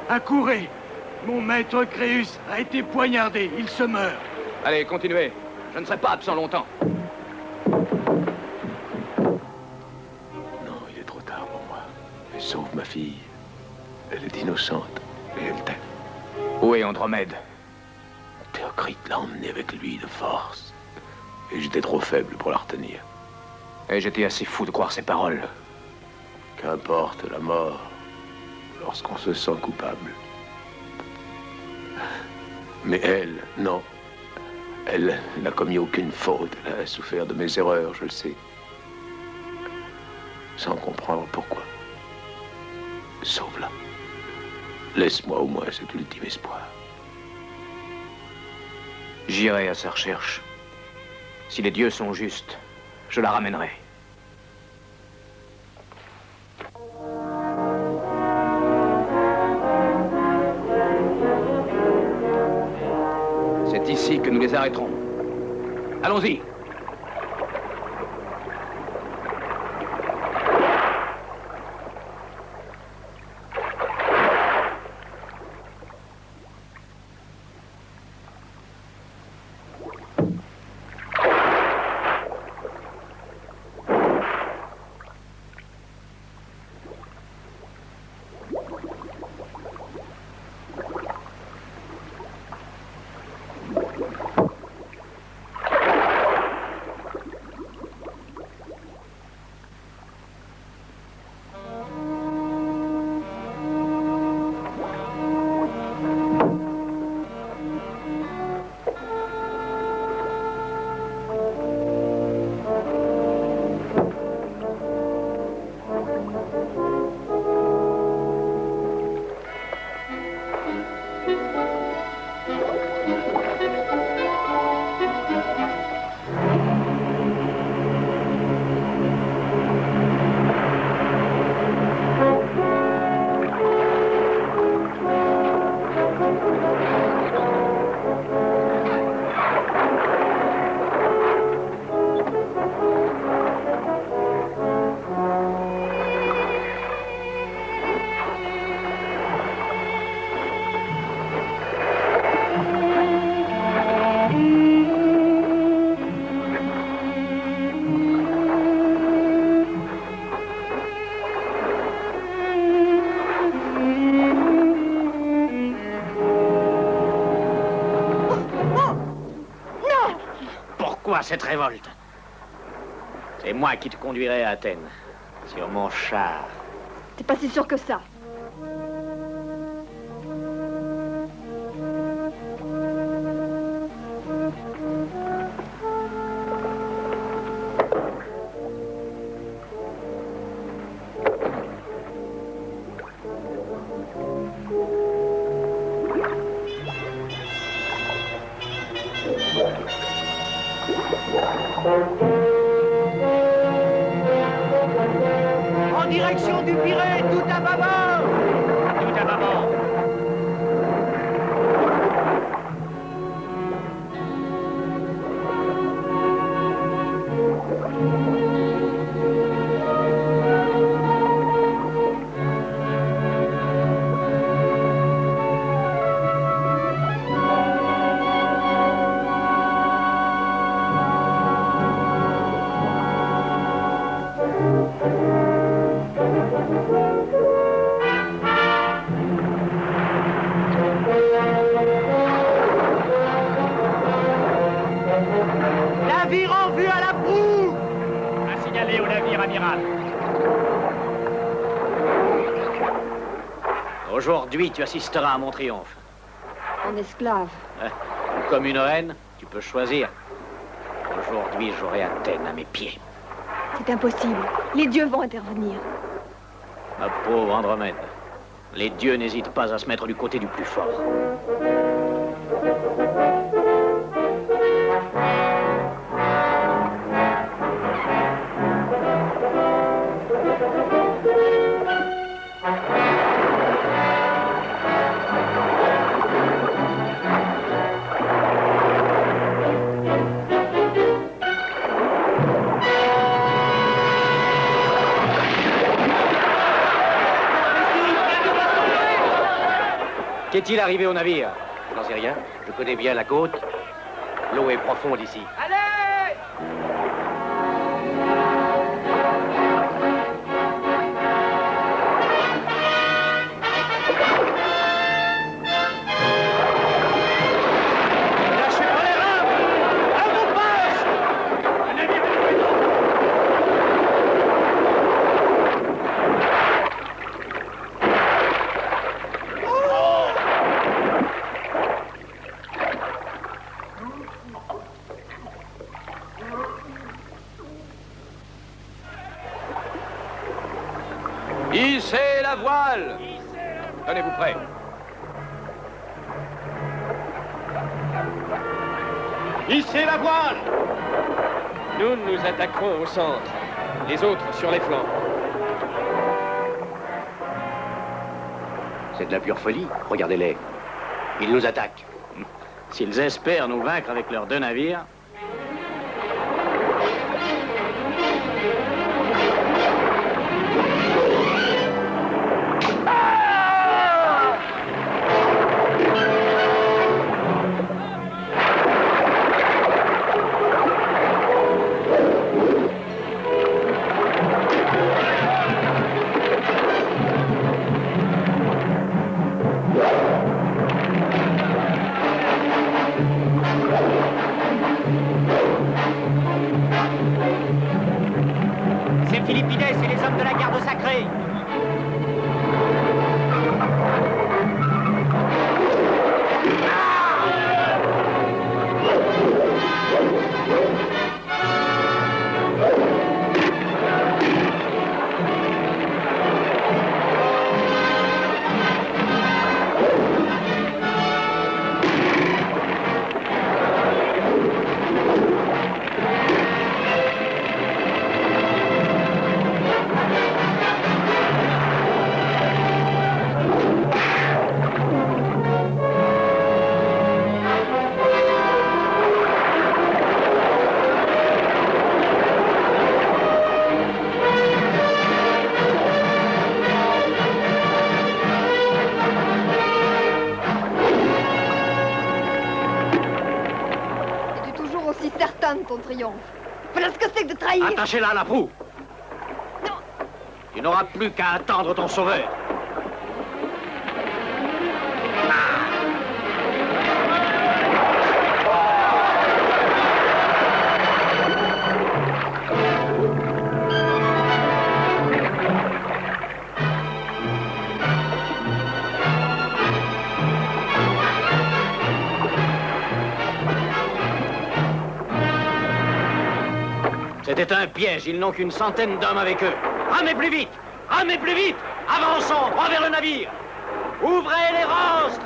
Accourez! Mon maître Créus a été poignardé, il se meurt. Allez, continuez. Je ne serai pas absent longtemps. Non, il est trop tard pour moi. Mais sauve ma fille. Elle est innocente et elle t'aime. Où est Andromède? Théocrite l'a emmenée avec lui de force. Et j'étais trop faible pour la retenir. Et j'étais assez fou de croire ses paroles. Qu'importe la mort, lorsqu'on se sent coupable. Mais elle, non. Elle n'a commis aucune faute. Elle a souffert de mes erreurs, je le sais. Sans comprendre pourquoi. Sauve-la. Laisse-moi au moins cet ultime espoir. J'irai à sa recherche. Si les dieux sont justes, je la ramènerai. C'est ici que nous les arrêterons. Allons-y. Cette révolte. C'est moi qui te conduirai à Athènes, sur mon char. T'es pas si sûr que ça. En direction du Pirée, tout à bâbord! Tout à bâbord. amiral. Aujourd'hui, tu assisteras à mon triomphe. En esclave. Ou comme une reine, tu peux choisir. Aujourd'hui, j'aurai Athènes à mes pieds. C'est impossible. Les dieux vont intervenir. Ma pauvre Andromède, les dieux n'hésitent pas à se mettre du côté du plus fort. Qu'est-il arrivé au navire? Je n'en sais rien. Je connais bien la côte. L'eau est profonde ici. Hissez la voile! Tenez-vous prêts. Hissez la voile! Nous nous attaquerons au centre, les autres sur les flancs. C'est de la pure folie. Regardez-les. Ils nous attaquent. S'ils espèrent nous vaincre avec leurs 2 navires... C'est Philippides et les hommes de la garde sacrée. Ton triomphe. Voilà ce que c'est que de trahir. Attachez-la à la proue. Non. Tu n'auras plus qu'à attendre ton sauveur. C'était un piège, ils n'ont qu'une centaine d'hommes avec eux. Ramez plus vite! Ramez plus vite! Avançons, droit vers le navire! Ouvrez les rostres!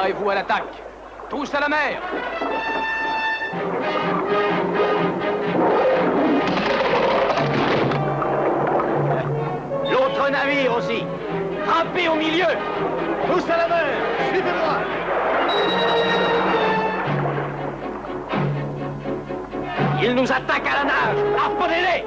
Préparez-vous à l'attaque. Tous à la mer. L'autre navire aussi. Frappez au milieu. Tous à la mer. Suivez-moi. Ils nous attaquent à la nage. Harponnez-les.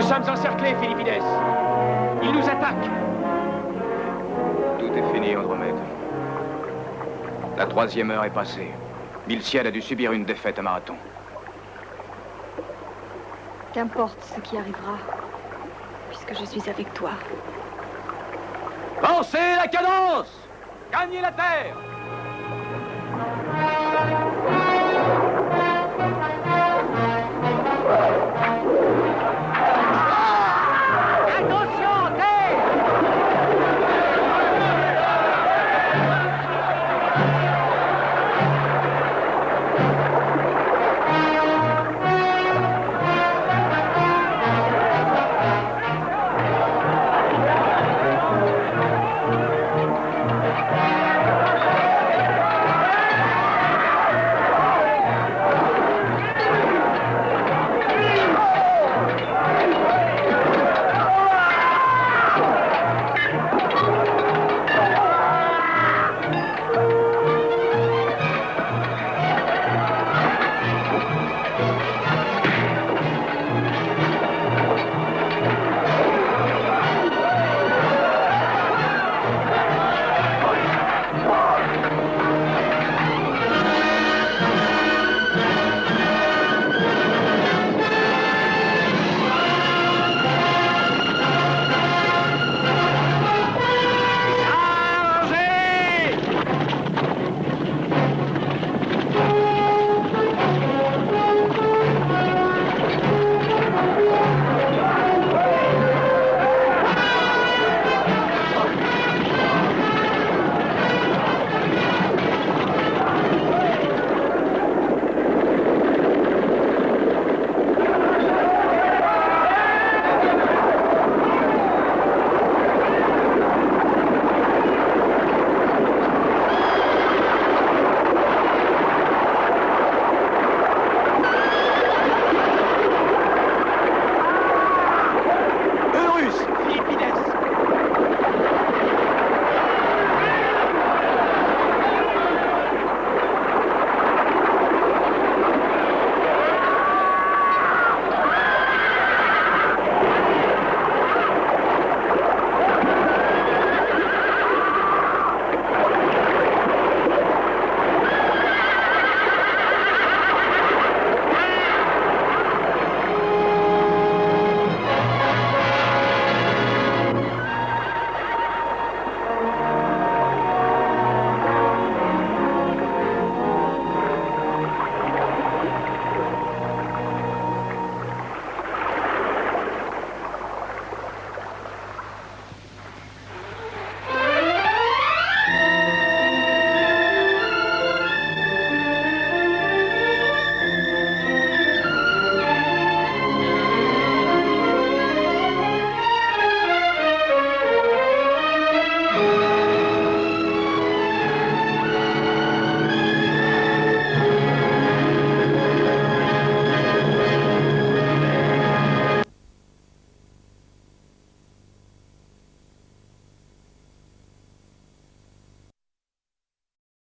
sommes encerclés, Philippides. Ils nous attaquent. Tout est fini, Andromède. La 3e heure est passée. Miltiade a dû subir une défaite à Marathon. Qu'importe ce qui arrivera, puisque je suis avec toi. Pensez la cadence! Gagnez la terre!